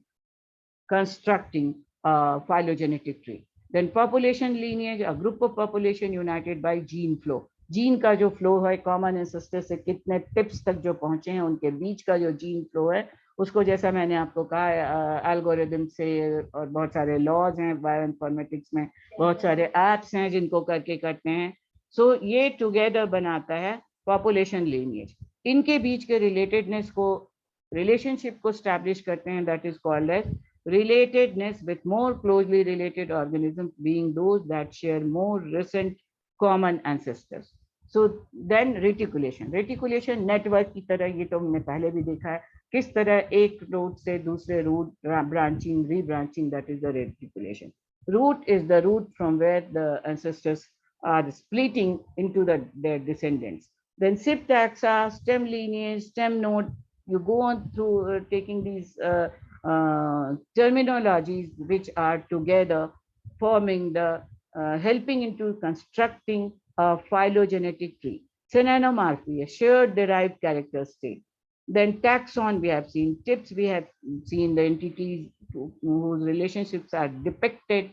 constructing a phylogenetic tree. Then population lineage, a group of population united by gene flow. Gene का जो flow है, common ancestor से कितने tips तक जो पहुंचे हैं, उनके बीच का जो जीन फ्लो है, उसको जैसा मैंने आपको कहा एल्गोरिदम से, और बहुत सारे लॉज हैं बायोइन्फॉर्मेटिक्स में, बहुत सारे एप्स हैं जिनको करके करते हैं. सो ये टुगेदर बनाता है पॉपुलेशन लीनिएज. इनके बीच के रिलेटेडनेस को, रिलेशनशिप को स्टैब्लिश करते हैं, that is called as relatedness with more closely related organisms being those that share more recent common ancestors. So then reticulation. Reticulation network की तरह, ये तो हमने पहले भी देखा है, किस तरह एक रूट से दूसरे root branching, rebranching, that is the reticulation. Root is the root from where the ancestors are splitting into their descendants. Then SIP taxa, stem lineage, stem node. You go on through taking these terminologies which are together forming the helping into constructing a phylogenetic tree. Synonymorphy, a shared derived character state. Then taxon we have seen, tips we have seen, the entities whose relationships are depicted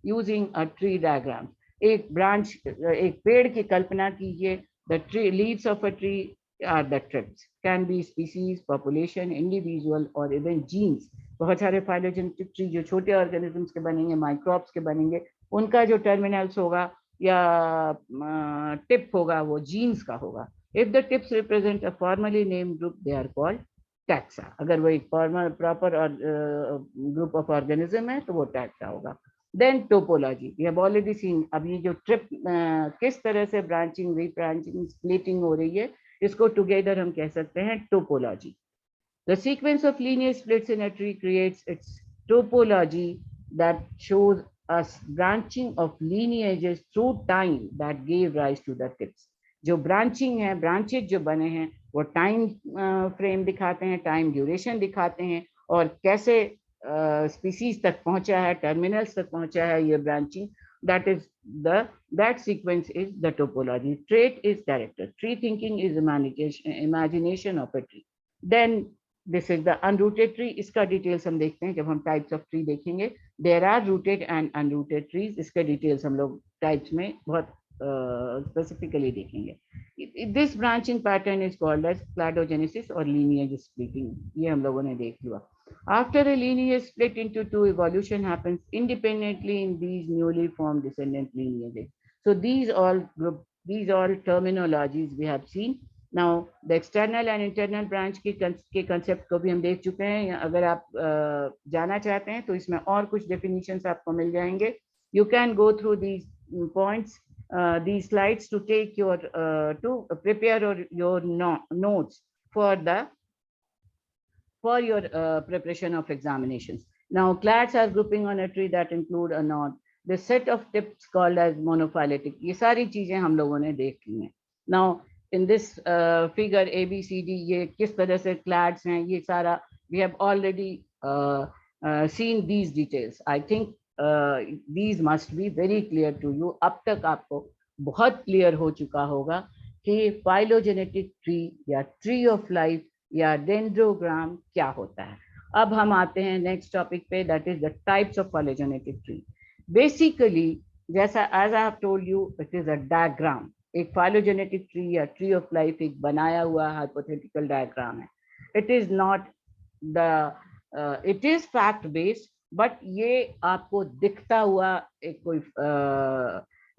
using a tree diagram. एक branch, एक पेड़ की कल्पना कीजिए. The tree leaves of a tree are the trips, can be species, population, individual और even genes. बहुत सारे phylogenetic tree जो छोटे organisms के बनेंगे, microbes के बनेंगे, उनका जो terminals होगा या tip होगा, वो genes का होगा. If the tips represent a formally named group, they are called taxa. अगर वो एक proper group of organism है, तो वो taxa होगा. Then topology, we have already seen. अब ये जो trip किस तरह से branching, rebranching, splitting हो रही है, इसको together हम कह सकते हैं topology. The sequence of linear splits in a tree creates its topology that shows us branching of lineages through time that gave rise to the tips. जो branching है, branches जो बने हैं, वो time frame दिखाते हैं, time duration दिखाते हैं, और कैसे species तक पहुंचा है, terminals तक पहुंचा है ये branching. That sequence is the topology. Trait is character. Tree thinking is imagination of a tree. Then this is the unrooted tree. इसका details हम देखते हैं जब हम types of tree देखेंगे. There are rooted and unrooted trees. इसके details हम लोग types में बहुत specifically देखेंगे. This branching pattern is called as cladogenesis or lineage splitting. ये हम लोगों ने देख लिया. After a lineage split into two, evolution happens independently in these newly formed descendant lineages. So these all terminologies we have seen. Now the external and internal branch के concept को भी हम देख चुके हैं. अगर आप जाना चाहते हैं तो इसमें और कुछ definitions आपको मिल जाएंगे. You can go through these points, these slides to take your to prepare your notes for the for your preparation of examinations. Now clades are grouping on a tree that include a knot, the set of tips called as monophyletic. ये सारी चीजें हम लोगों ने देख ली हैं. Now in this figure ABCD, ये किस तरह से clades हैं, ये सारा we have already seen these details. I think these must be very clear to you. अब तक आपको बहुत क्लियर हो चुका होगा कि फाइलोजेनेटिक ट्री या ट्री ऑफ लाइफ या डेंड्रोग्राम क्या होता है. अब हम आते हैं नेक्स्ट टॉपिक पे, that is the types of phylogenetic tree. Basically जैसा as I have told you, it is a diagram. एक फाइलोजेनेटिक ट्री या ट्री ऑफ लाइफ एक बनाया हुआ हाइपोथेटिकल डायग्राम है. It is not the it is fact based, but ये आपको दिखता हुआ एक कोई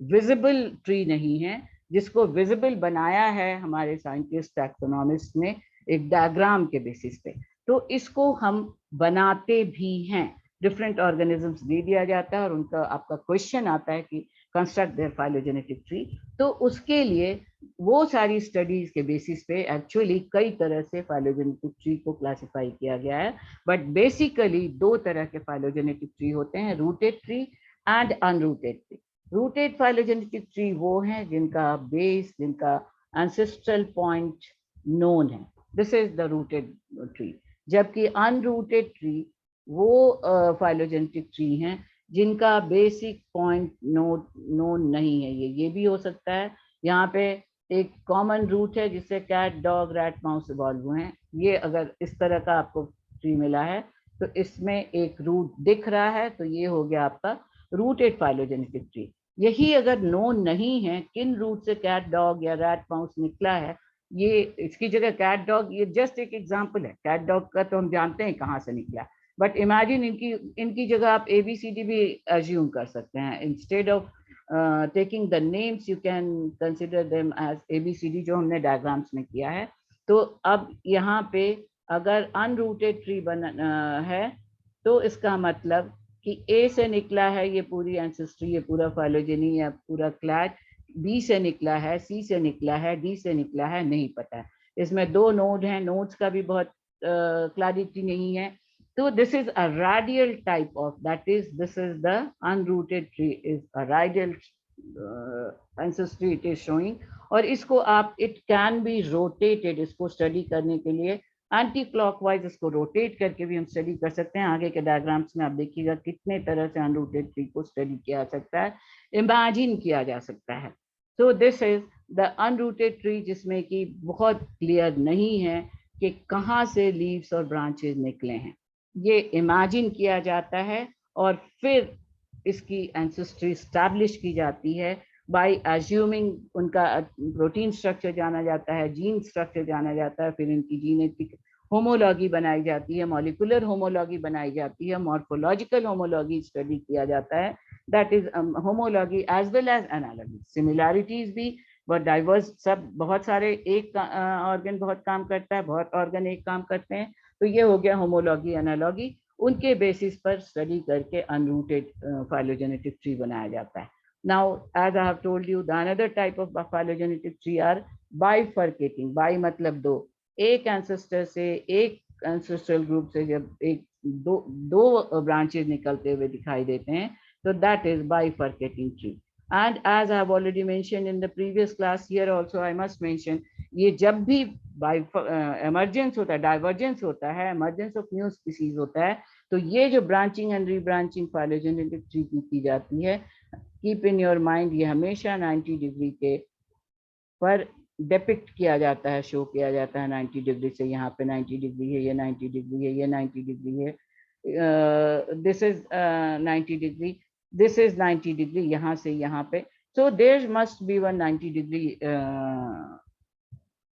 विजिबल ट्री नहीं है. जिसको विजिबल बनाया है हमारे साइंटिस्ट टैक्सोनॉमिस्ट ने एक डायग्राम के बेसिस पे. तो इसको हम बनाते भी हैं. डिफरेंट ऑर्गेनिजम्स दे दिया जाता है और उनका आपका क्वेश्चन आता है कि कंस्ट्रक्ट देयर फाइलोजेनेटिक ट्री. तो उसके लिए वो सारी स्टडीज के बेसिस पे एक्चुअली कई तरह से फाइलोजेनेटिक ट्री को क्लासिफाई किया गया है. बट बेसिकली दो तरह के फाइलोजेनेटिक ट्री होते हैं, rooted tree and unrooted tree. Rooted phylogenetic tree वो हैं जिनका बेस, जिनका एंसेस्ट्रल पॉइंट नोन है. This is the rooted tree. जबकि अनरूटेड ट्री वो फाइलोजेनेटिक ट्री हैं जिनका बेसिक पॉइंट नोन नहीं है. ये भी हो सकता है. यहाँ पे एक कॉमन रूट है जिससे cat, dog, rat, mouse evolve हुए हैं. ये अगर इस तरह का आपको ट्री मिला है तो इसमें एक रूट दिख रहा है, तो ये हो गया आपका रूटेड फाइलोजेनेटिक ट्री. यही अगर नोन नहीं है किन रूट से कैट, डॉग या रैट, माउस निकला है, ये इसकी जगह कैट, डॉग, ये जस्ट एक एग्जांपल है. कैट, डॉग का तो हम जानते हैं कहाँ से निकला, बट इमेजिन इनकी जगह आप ABCD भी एज्यूम कर सकते हैं. Instead of taking the names you can consider them as ABCD, जो हमने डायग्राम्स में किया है. तो अब यहाँ पे अगर अनरूटेड ट्री है तो इसका मतलब कि A से निकला है ये पूरी एंसेस्ट्री, ये पूरा फाइलोजेनी या पूरा क्लैड, B से निकला है, C से निकला है, D से निकला है, नहीं पता है. इसमें दो नोड हैं, नोड्स का भी बहुत क्लैरिटी नहीं है. तो this is a radial type of, that is this is the unrooted tree, is a radial ancestry it is showing. और इसको आप, इट कैन बी रोटेटेड, इसको स्टडी करने के लिए एंटी क्लॉकवाइज इसको रोटेट करके भी हम स्टडी कर सकते हैं. आगे के डायग्राम्स में आप देखिएगा कितने तरह से अनरूटेड ट्री को स्टडी किया जा सकता है, इमेजिन किया जा सकता है. So this is the unrooted tree, जिसमें कि बहुत क्लियर नहीं है कि कहाँ से लीव्स और ब्रांचेस निकले हैं. ये इमेजिन किया जाता है और फिर इसकी एंसेस्ट्री स्टैब्लिश की जाती है बाय अज्यूमिंग. उनका प्रोटीन स्ट्रक्चर जाना जाता है, जीन स्ट्रक्चर जाना जाता है, फिर इनकी जीनेटिक होमोलॉगी बनाई जाती है, मॉलिक्यूलर होमोलॉगी बनाई जाती है, मॉर्फोलॉजिकल होमोलॉगी स्टडी किया जाता है. That is homology as well as analogy. Similarities भी बहुत डाइवर्स, सब बहुत सारे, एक ऑर्गन बहुत काम करता है, बहुत ऑर्गन एक काम करते हैं. तो ये हो गया होमोलॉगी, एनालॉगी. उनके बेसिस पर स्टडी करके अनरूटेड फाइलोजेनेटिक ट्री बनाया जाता है. Now, as I have told you, the another type of phylogenetic tree are bifurcating. Bi मतलब दो. एक ancestor से, एक ancestral group से जब एक दो branches निकलते हुए दिखाई देते हैं, तो that is bifurcating tree. And as I have already mentioned in the previous class, here also I must mention, ये जब भी emergence होता है, divergence होता है, emergence of new species होता है, तो ये जो branching and rebranching phylogenetic tree की जाती है, कीप इन योर माइंड, ये हमेशा 90 डिग्री के पर डिपिक्ट किया जाता है, शो किया जाता है 90 डिग्री से. यहाँ पे 90 डिग्री है, ये 90 डिग्री है, ये 90 डिग्री है, this is 90 degree, this is 90 degree, यहाँ से यहाँ पे. So there must be 190 degree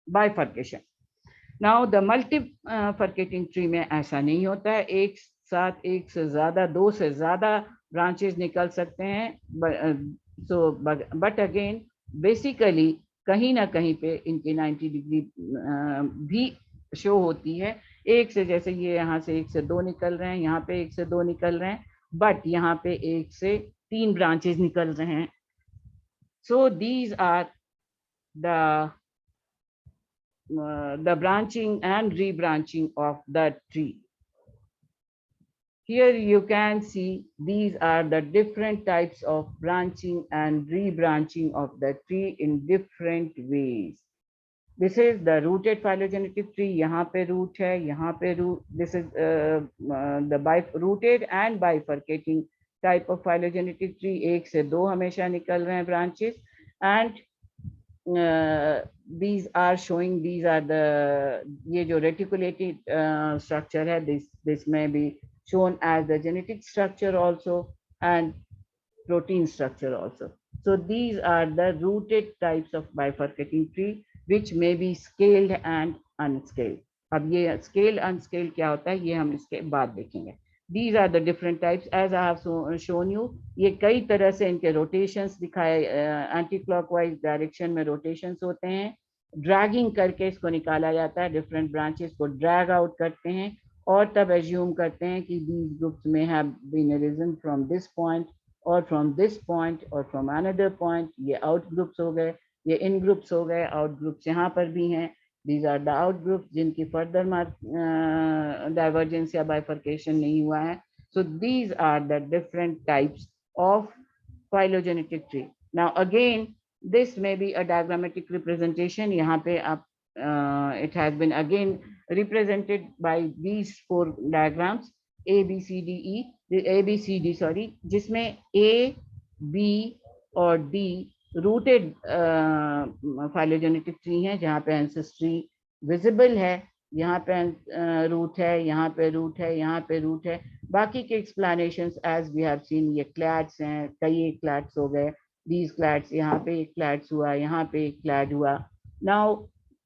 bifurcation. Now the multifurcating tree में ऐसा नहीं होता है. एक साथ एक से ज्यादा, दो से ज्यादा ब्रांचेस निकल सकते हैं. सो बट अगेन बेसिकली कहीं ना कहीं पे इनकी 90 डिग्री भी शो होती है. एक से, जैसे ये यहाँ से एक से दो निकल रहे हैं, यहाँ पे एक से दो निकल रहे हैं, बट यहाँ पे एक से तीन ब्रांचेस निकल रहे हैं. So these are the the branching and rebranching of the tree. Here you can see these are the different types of branching and rebranching of the tree in different ways. This is the rooted phylogenetic tree. यहाँ पे root है, यहाँ पे root. This is the rooted and bifurcating type of phylogenetic tree. एक से दो हमेशा निकल रहे हैं branches, and these are showing, these are the, ये जो reticulated structure है, this may be shown as the genetic structure also and protein structure also. So these are the rooted types of bifurcating tree which may be scaled and unscaled. अब ये scale unscale क्या होता है ये हम इसके बाद देखेंगे. These are the different types as I have shown you. ये कई तरह से इनके rotations दिखाए, anti clockwise direction में rotations होते हैं. Dragging करके इसको निकाला जाता है, different branches को drag out करते हैं और तब assume करते हैं कि these groups may have been arisen from this point or from this point or from another point. ये out groups हो गए, ये in groups हो गए, out groups यहाँ पर भी हैं. These are the out groups जिनकी further divergence या bifurcation नहीं हुआ है. So these are the different types of phylogenetic tree. Now again, this may be a diagrammatic representation. यहाँ पे आप it has been again represented by these four diagrams A B C D E, A B C D sorry, जिसमें A, B और D rooted phylogenetic tree हैं जहाँ पे ancestry visible है. यहाँ पे रूट है, यहाँ पे रूट है, यहाँ पे रूट है. बाकी के explanations as we have seen, ये क्लैड्स हैं, कई क्लैड्स हो गए, दीज क्लैड्स, यहाँ पे एक क्लैड्स हुआ, यहाँ पे एक क्लैड हुआ. नाउ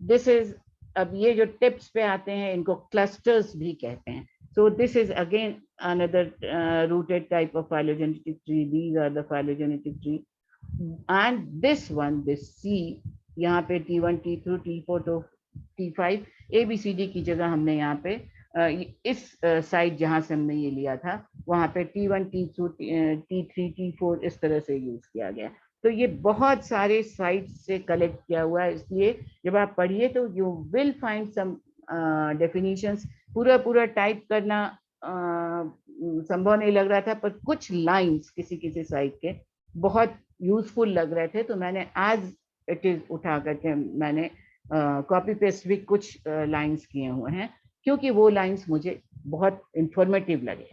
दिस इज, अब ये जो टिप्स पे आते हैं इनको क्लस्टर्स भी कहते हैं. So this is again another rooted type of phylogenetic tree. These are the phylogenetic tree. And this one, this C, यहाँ पे T1, T2, T4 to T5, ABCD की जगह हमने यहाँ पे इस साइड जहाँ से हमने ये लिया था वहाँ पे T1, T2, T3, T4 इस तरह से यूज किया गया. तो ये बहुत सारे साइट्स से कलेक्ट किया हुआ है, इसलिए जब आप पढ़िए तो you will find some definitions. पूरा टाइप करना संभव नहीं लग रहा था, पर कुछ लाइंस किसी किसी साइट के बहुत यूजफुल लग रहे थे, तो मैंने एज इट इज उठा करके मैंने कॉपी पेस्ट भी कुछ लाइंस किए हुए हैं क्योंकि वो लाइंस मुझे बहुत इंफॉर्मेटिव लगे.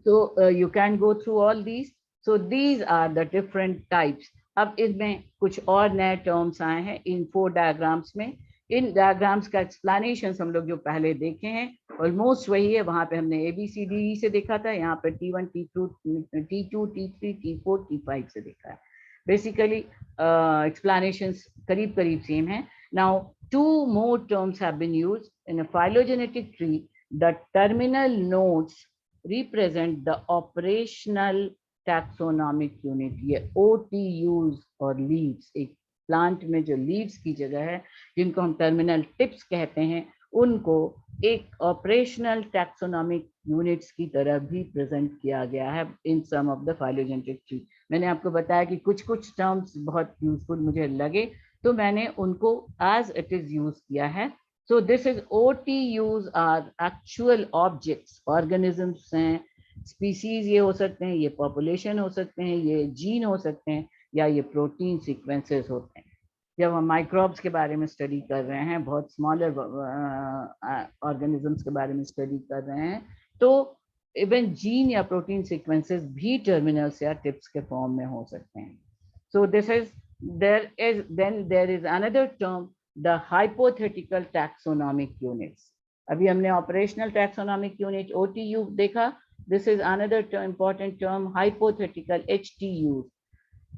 So you can go through all these. So these are the different types. अब इसमें कुछ और नए टर्म्स आए हैं इन 4 डायग्राम्स में. इन डायग्राम्स का एक्सप्लेनेशन हम लोग जो पहले देखे हैं ऑलमोस्ट वही है. वहां पे हमने ABCD से देखा था, यहाँ पे T1, T2, T3, T4, T5 से देखा है. बेसिकली एक्सप्लेनेशंस करीब करीब सेम है. Now 2 more terms have been used in a phylogenetic tree. The terminal nodes represent the operational taxonomic unit. ये OTUs और leaves, एक प्लांट में जो लीव्स की जगह है जिनको हम टर्मिनल टिप्स कहते हैं, उनको एक ऑपरेशनल टैक्सोनॉमिक यूनिट्स की तरह भी प्रेजेंट किया गया है इन सम ऑफ द फाइलोजेनेटिक ट्री. मैंने आपको बताया कि कुछ टर्म्स बहुत यूजफुल मुझे लगे तो मैंने उनको एज इट इज यूज किया है. So this is OTUs are actual objects, organisms हैं, स्पीसीज ये हो सकते हैं, ये पॉपुलेशन हो सकते हैं, ये जीन हो सकते हैं, या ये प्रोटीन सीक्वेंसेस होते हैं. जब हम माइक्रोब्स के बारे में स्टडी कर रहे हैं, बहुत स्मॉलर ऑर्गेनिजम्स के बारे में स्टडी कर रहे हैं, तो इवन जीन या प्रोटीन सीक्वेंसेस भी टर्मिनल्स या टिप्स के फॉर्म में हो सकते हैं. So this is, there is another term, the hypothetical taxonomic units. अभी हमने ऑपरेशनल टैक्सोनॉमिक यूनिट OTU देखा. This is another important term, hypothetical HTUs.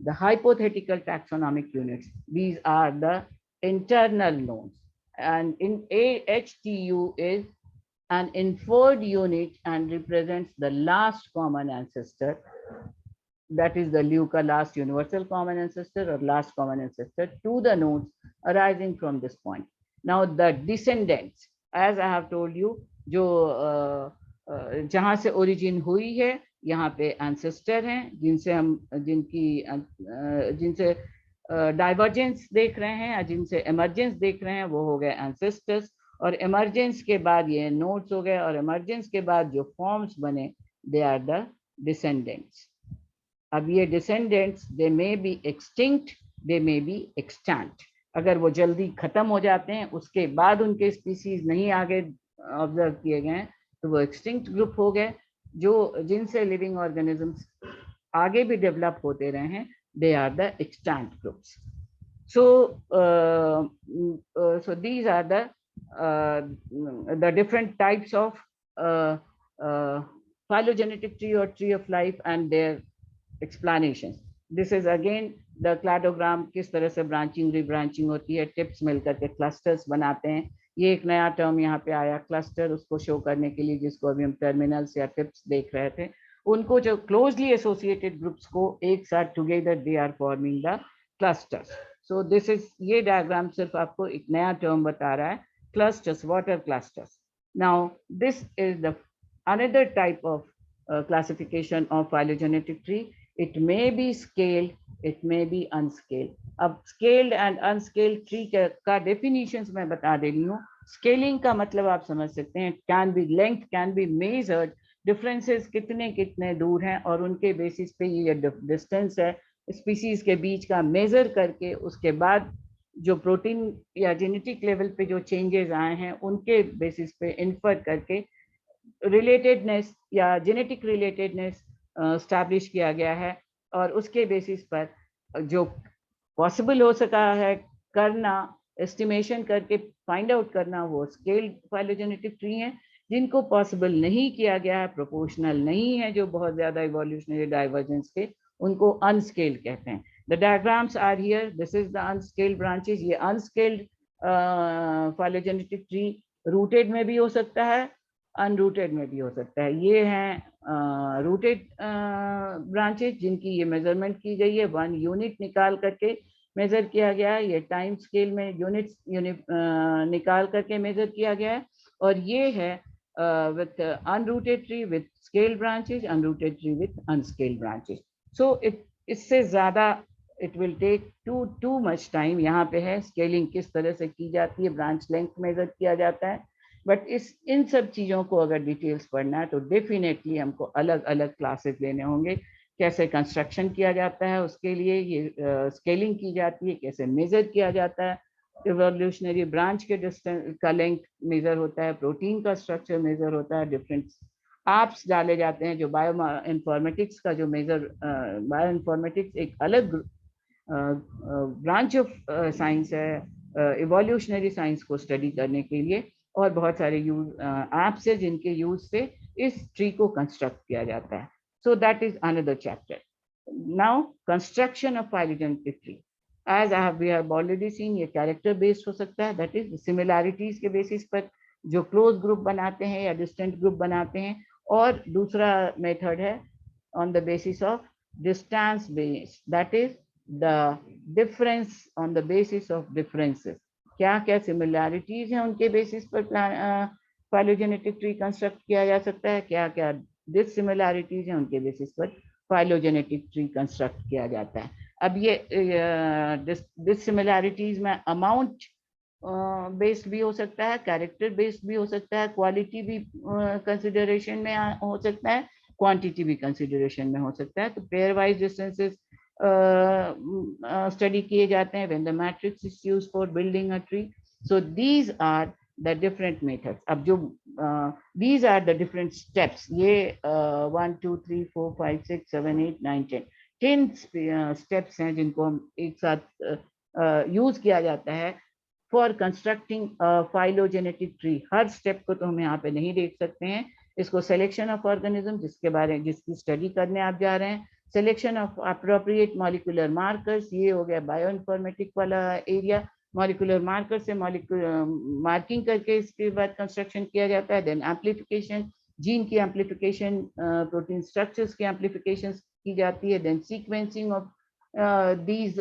The hypothetical taxonomic units, these are the internal nodes, and in HTU is an inferred unit and represents the last common ancestor, that is the LUCA, last universal common ancestor or last common ancestor to the nodes arising from this point. Now the descendants, as I have told you, जो जहाँ से origin हुई है, यहाँ पे ancestor हैं जिनसे divergence देख रहे हैं या जिनसे इमरजेंस देख रहे हैं वो हो गए एंसेस्टर्स, और इमरजेंस के बाद ये नोड्स हो गए, और इमरजेंस के बाद जो फॉर्म्स बने दे आर द डिसेंडेंट्स। अब ये descendants they may be extinct, they may be extent. अगर वो जल्दी खत्म हो जाते हैं, उसके बाद उनके स्पीसीज नहीं आगे ऑब्जर्व किए गए, तो वो एक्सटिंक्ट ग्रुप हो गए। जो जिनसे लिविंग ऑर्गेनिजम्स आगे भी डेवलप होते रहे हैं, they are the extant groups. So, so these are the different types of phylogenetic tree or tree of life and their explanations. This is again the cladogram, किस तरह से ब्रांचिंग रीब्रांचिंग होती है, टिप्स मिलकर के क्लस्टर्स बनाते हैं। ये एक नया टर्म यहाँ पे आया क्लस्टर, उसको शो करने के लिए, जिसको अभी हम टर्मिनल्स या टिप्स देख रहे थे। उनको जो क्लोजली एसोसिएटेड ग्रुप्स को एक साथ together they are forming the clusters. So this is, ये डायग्राम सिर्फ आपको एक नया टर्म बता रहा है, clusters, water clusters. Now this is the another type of classification of phylogenetic tree. It may be scaled, it may be unscaled. अब scaled and unscaled tree का definitions मैं बता दे रही हूँ। Scaling का मतलब आप समझ सकते हैं, can be length can be measured, differences कितने कितने दूर हैं, और उनके बेसिस पे ये डिस्टेंस है स्पीसीज के बीच का मेजर करके, उसके बाद जो प्रोटीन या जेनेटिक लेवल पे जो चेंजेस आए हैं उनके बेसिस पे इन्फर करके रिलेटेडनेस या जेनेटिक रिलेटेडनेस स्टैब्लिश किया गया है, और उसके बेसिस पर जो पॉसिबल हो सका है करना, एस्टिमेशन करके फाइंड आउट करना, वो स्केल्ड फाइलोजेनेटिक ट्री है। जिनको पॉसिबल नहीं किया गया है, प्रोपोर्शनल नहीं है, जो बहुत ज्यादा इवोल्यूशनरी डाइवर्जेंस के, उनको अनस्केल्ड कहते हैं। The diagrams are here, this is the unscaled branches. ये अनस्केल्ड फाइलोजेनेटिक ट्री रूटेड में भी हो सकता है, अनरूटेड में भी हो सकता है। ये हैं रूटेड ब्रांचेस जिनकी ये मेजरमेंट की गई है, 1 यूनिट निकाल करके मेजर किया गया है। ये टाइम स्केल में यूनिट निकाल करके मेजर किया गया है। और ये है with unrooted tree with scale branches, unrooted tree with unscaled branches. So इससे ज्यादा it will take too much time. यहाँ पे है स्केलिंग किस तरह से की जाती है, ब्रांच लेंथ मेजर किया जाता है, बट इन सब चीज़ों को अगर डिटेल्स पढ़ना है तो डेफिनेटली हमको अलग अलग क्लासेस लेने होंगे। कैसे कंस्ट्रक्शन किया जाता है, उसके लिए ये स्केलिंग की जाती है, कैसे मेजर किया जाता है, इवोल्यूशनरी ब्रांच के डिस्टेंस का लेंथ मेजर होता है, प्रोटीन का स्ट्रक्चर मेजर होता है, डिफरेंट एप्स डाले जाते हैं जो बायो इन्फॉर्मेटिक्स का जो मेजर, बायो इन्फॉर्मेटिक्स एक अलग ब्रांच ऑफ साइंस है इवोल्यूशनरी साइंस को स्टडी करने के लिए, और बहुत सारे यूज ऐप्स है जिनके यूज से इस ट्री को कंस्ट्रक्ट किया जाता है। So that is another chapter. Now construction of phylogenetic tree, as we have already seen, ये कैरेक्टर बेस्ड हो सकता है, दैट इज सिमिलैरिटीज के बेसिस पर जो क्लोज ग्रुप बनाते हैं या डिस्टेंट ग्रुप बनाते हैं, और दूसरा मेथड है on the basis of distance based, that is the difference on the basis of differences. क्या क्या सिमिलैरिटीज हैं उनके बेसिस पर फाइलोजेनेटिक ट्री कंस्ट्रक्ट किया जा सकता है, क्या क्या डिससिमिलैरिटीज हैं उनके बेसिस पर फाइलोजेनेटिक ट्री कंस्ट्रक्ट किया जाता है। अब ये डिससिमिलैरिटीज में अमाउंट बेस्ड भी हो सकता है, कैरेक्टर बेस्ड भी हो सकता है, क्वालिटी भी कंसिडरेशन में हो सकता है, क्वांटिटी भी कंसिडरेशन में हो सकता है। तो पेयर वाइज डिस्टेंसेस स्टडी किए जाते हैं when the matrix is used for building a tree. So these are the different methods. अब जो these are the different steps. ये 1 2 3 4 5 6 7 8 9 10 steps हैं जिनको हम एक साथ यूज किया जाता है for constructing phylogenetic tree. Her step को तो हम यहाँ पे नहीं देख सकते हैं। इसको सिलेक्शन ऑफ ऑर्गेनिज्म जिसकी स्टडी करने आप जा रहे हैं, selection of appropriate molecular markers, ये हो गया बायो इन्फॉर्मेटिक वाला एरिया। मॉलिक्यूलर मार्कर से मॉलिक्यूलर मार्किंग करके इसके बाद कंस्ट्रक्शन किया जाता है। देन एम्प्लीफिकेशन, जीन की एम्प्लीफिकेशन, प्रोटीन स्ट्रक्चर्स की एम्प्लीफिकेशन की जाती है। Then sequencing of these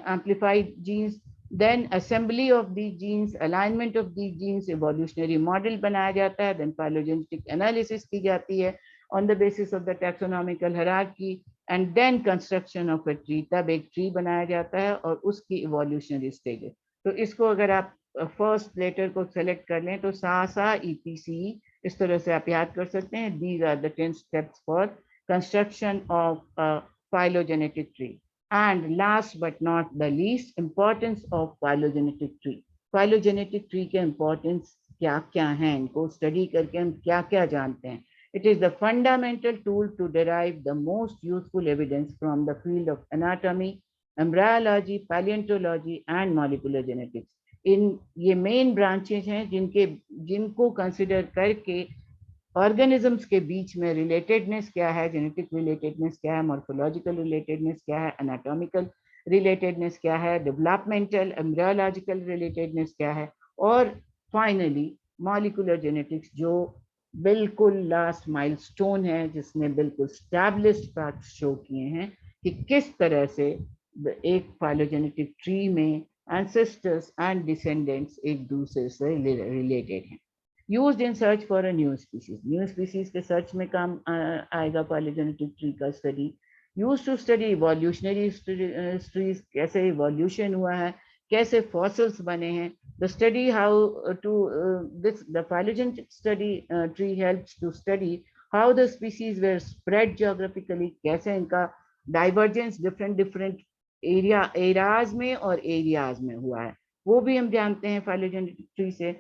amplified genes, then assembly of these genes, alignment of these genes, evolutionary model बनाया जाता है, then phylogenetic analysis की जाती है on the basis of the taxonomical hierarchy, and then construction of a tree, तब एक tree बनाया जाता है और उसकी इवोल्यूशनरी स्टेजेस। तो इसको अगर आप फर्स्ट लेटर को सेलेक्ट कर लें तो सा सा EPC, इस तरह से आप याद कर सकते हैं। These are the 10 steps for construction of phylogenetic tree. And last but not the least, importance of phylogenetic tree. Phylogenetic tree के importance क्या क्या हैं, इनको स्टडी करके हम क्या क्या जानते हैं। It is the fundamental tool to derive the most useful evidence from the field of anatomy, embryology, paleontology and molecular genetics. इन ये मेन ब्रांचेज हैं जिनको कंसिडर करके ऑर्गेनिजम्स के बीच में रिलेटेडनेस क्या है, जेनेटिक रिलेटेडनेस क्या है, मॉर्फोलॉजिकल रिलेटेडनेस क्या है, एनाटॉमिकल रिलेटेडनेस क्या है, डेवलपमेंटल एम्ब्रियोलॉजिकल रिलेटेडनेस क्या है, और फाइनली मॉलिक्यूलर जेनेटिक्स, जो बिल्कुल लास्ट माइलस्टोन है, जिसने बिल्कुल स्टैब्लिश्ड फैक्ट्स शो किए हैं कि किस तरह से एक फाइलोजेनेटिक ट्री में एंसेस्टर्स एंड डिसेंडेंट्स एक दूसरे से रिलेटेड हैं। Used in search for a new species. New species के सर्च में काम आएगा phylogenetic tree का study. Used to study evolutionary trees, कैसे evolution हुआ है, कैसे fossils बने हैं. The study how to the phylogenetic study tree helps to study how the species were spread geographically, कैसे इनका divergence different areas में और areas में हुआ है, वो भी हम जानते हैं phylogenetic tree से।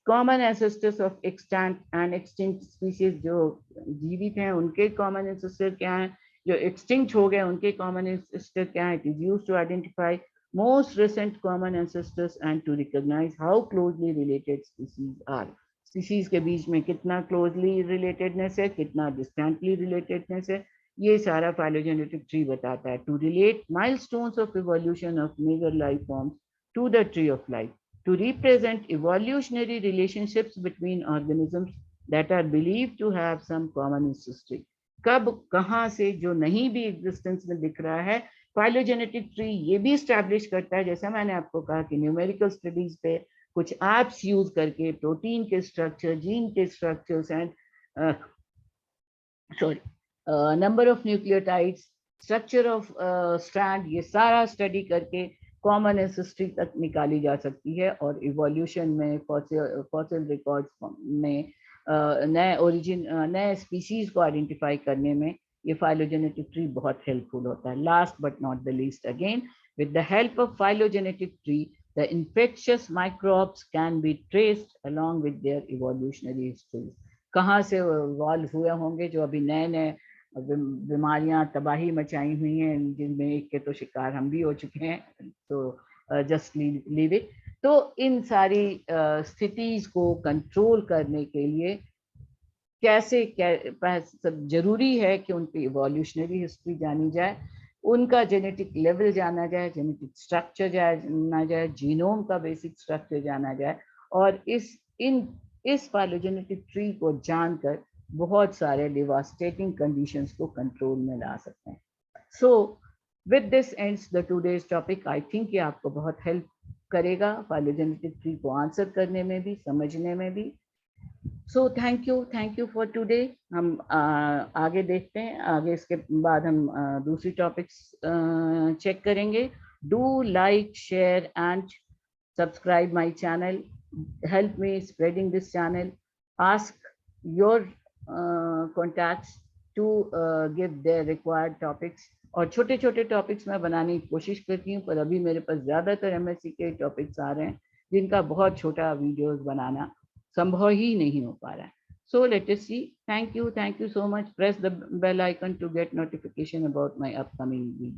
Common ancestors of extent and extinct species, जो जीवित हैं उनके कॉमन एंसेस्टर क्या हैं, जो एक्सटिंक्ट हो गए उनके कॉमन एंसेस्टर क्या है। It is used to identify most recent common ancestors and to recognise how closely related species are. Species के बीच में कितना क्लोजली रिलेटेडनेस है, कितना डिस्टेंटली रिलेटेडनेस है, ये सारा फाइलोजेनेटिक ट्री बताता है। To relate milestones of evolution of major life forms to the tree of life, to represent evolutionary relationships between organisms that are believed to have some common ancestry. कब कहाँ से जो नहीं भी एग्जिस्टेंस में दिख रहा है, फाइलोजेनेटिक ट्री ये भी स्टैब्लिश करता है, जैसा मैंने आपको कहा कि न्यूमेरिकल स्टडीज पे कुछ एप्स यूज करके प्रोटीन के स्ट्रक्चर, जीन के structures and number of nucleotides, structure of strand, ये सारा स्टडी करके कॉमन एंसेस्ट्री तक निकाली जा सकती है। और इवोल्यूशन में फॉसिल रिकॉर्ड्स में नए ओरिजिन, नए स्पीसीज को आइडेंटिफाई करने में ये फाइलोजेनेटिक ट्री बहुत हेल्पफुल होता है। Last but not the least, again with the help of phylogenetic tree the infectious microbes can be traced along with their evolutionary history. कहाँ से इवॉल्व हुए होंगे, जो अभी नए नए बीमारियां तबाही मचाई हुई हैं, जिनमें एक के तो शिकार हम भी हो चुके हैं, तो जस्ट लीव इट। तो इन सारी स्थितिज को कंट्रोल करने के लिए कैसे सब जरूरी है कि उनकी इवोल्यूशनरी हिस्ट्री जानी जाए, उनका जेनेटिक लेवल जाना जाए, जेनेटिक स्ट्रक्चर जाना जाए, जीनोम का बेसिक स्ट्रक्चर जाना जाए, और इस फाइलोजेनेटिक ट्री को जानकर बहुत सारे डिवास्टेटिंग कंडीशंस को कंट्रोल में ला सकते हैं। So with this ends the today's topic. I think ये आपको बहुत हेल्प करेगा फाइलोजेनेटिक ट्री को आंसर करने में भी, समझने में भी। So thank you for today. हम आगे देखते हैं, आगे इसके बाद हम दूसरी टॉपिक्स चेक करेंगे। Do like, share and subscribe my channel, help me spreading this channel, ask your contacts to give their required topics। और छोटे छोटे टॉपिक्स मैं बनाने की कोशिश करती हूँ, पर अभी मेरे पास ज़्यादातर MSc के टॉपिक्स आ रहे हैं जिनका बहुत छोटा वीडियोस बनाना संभव ही नहीं हो पा रहा है। So let us see. Thank you so much. Press the bell icon to get notification about my upcoming video.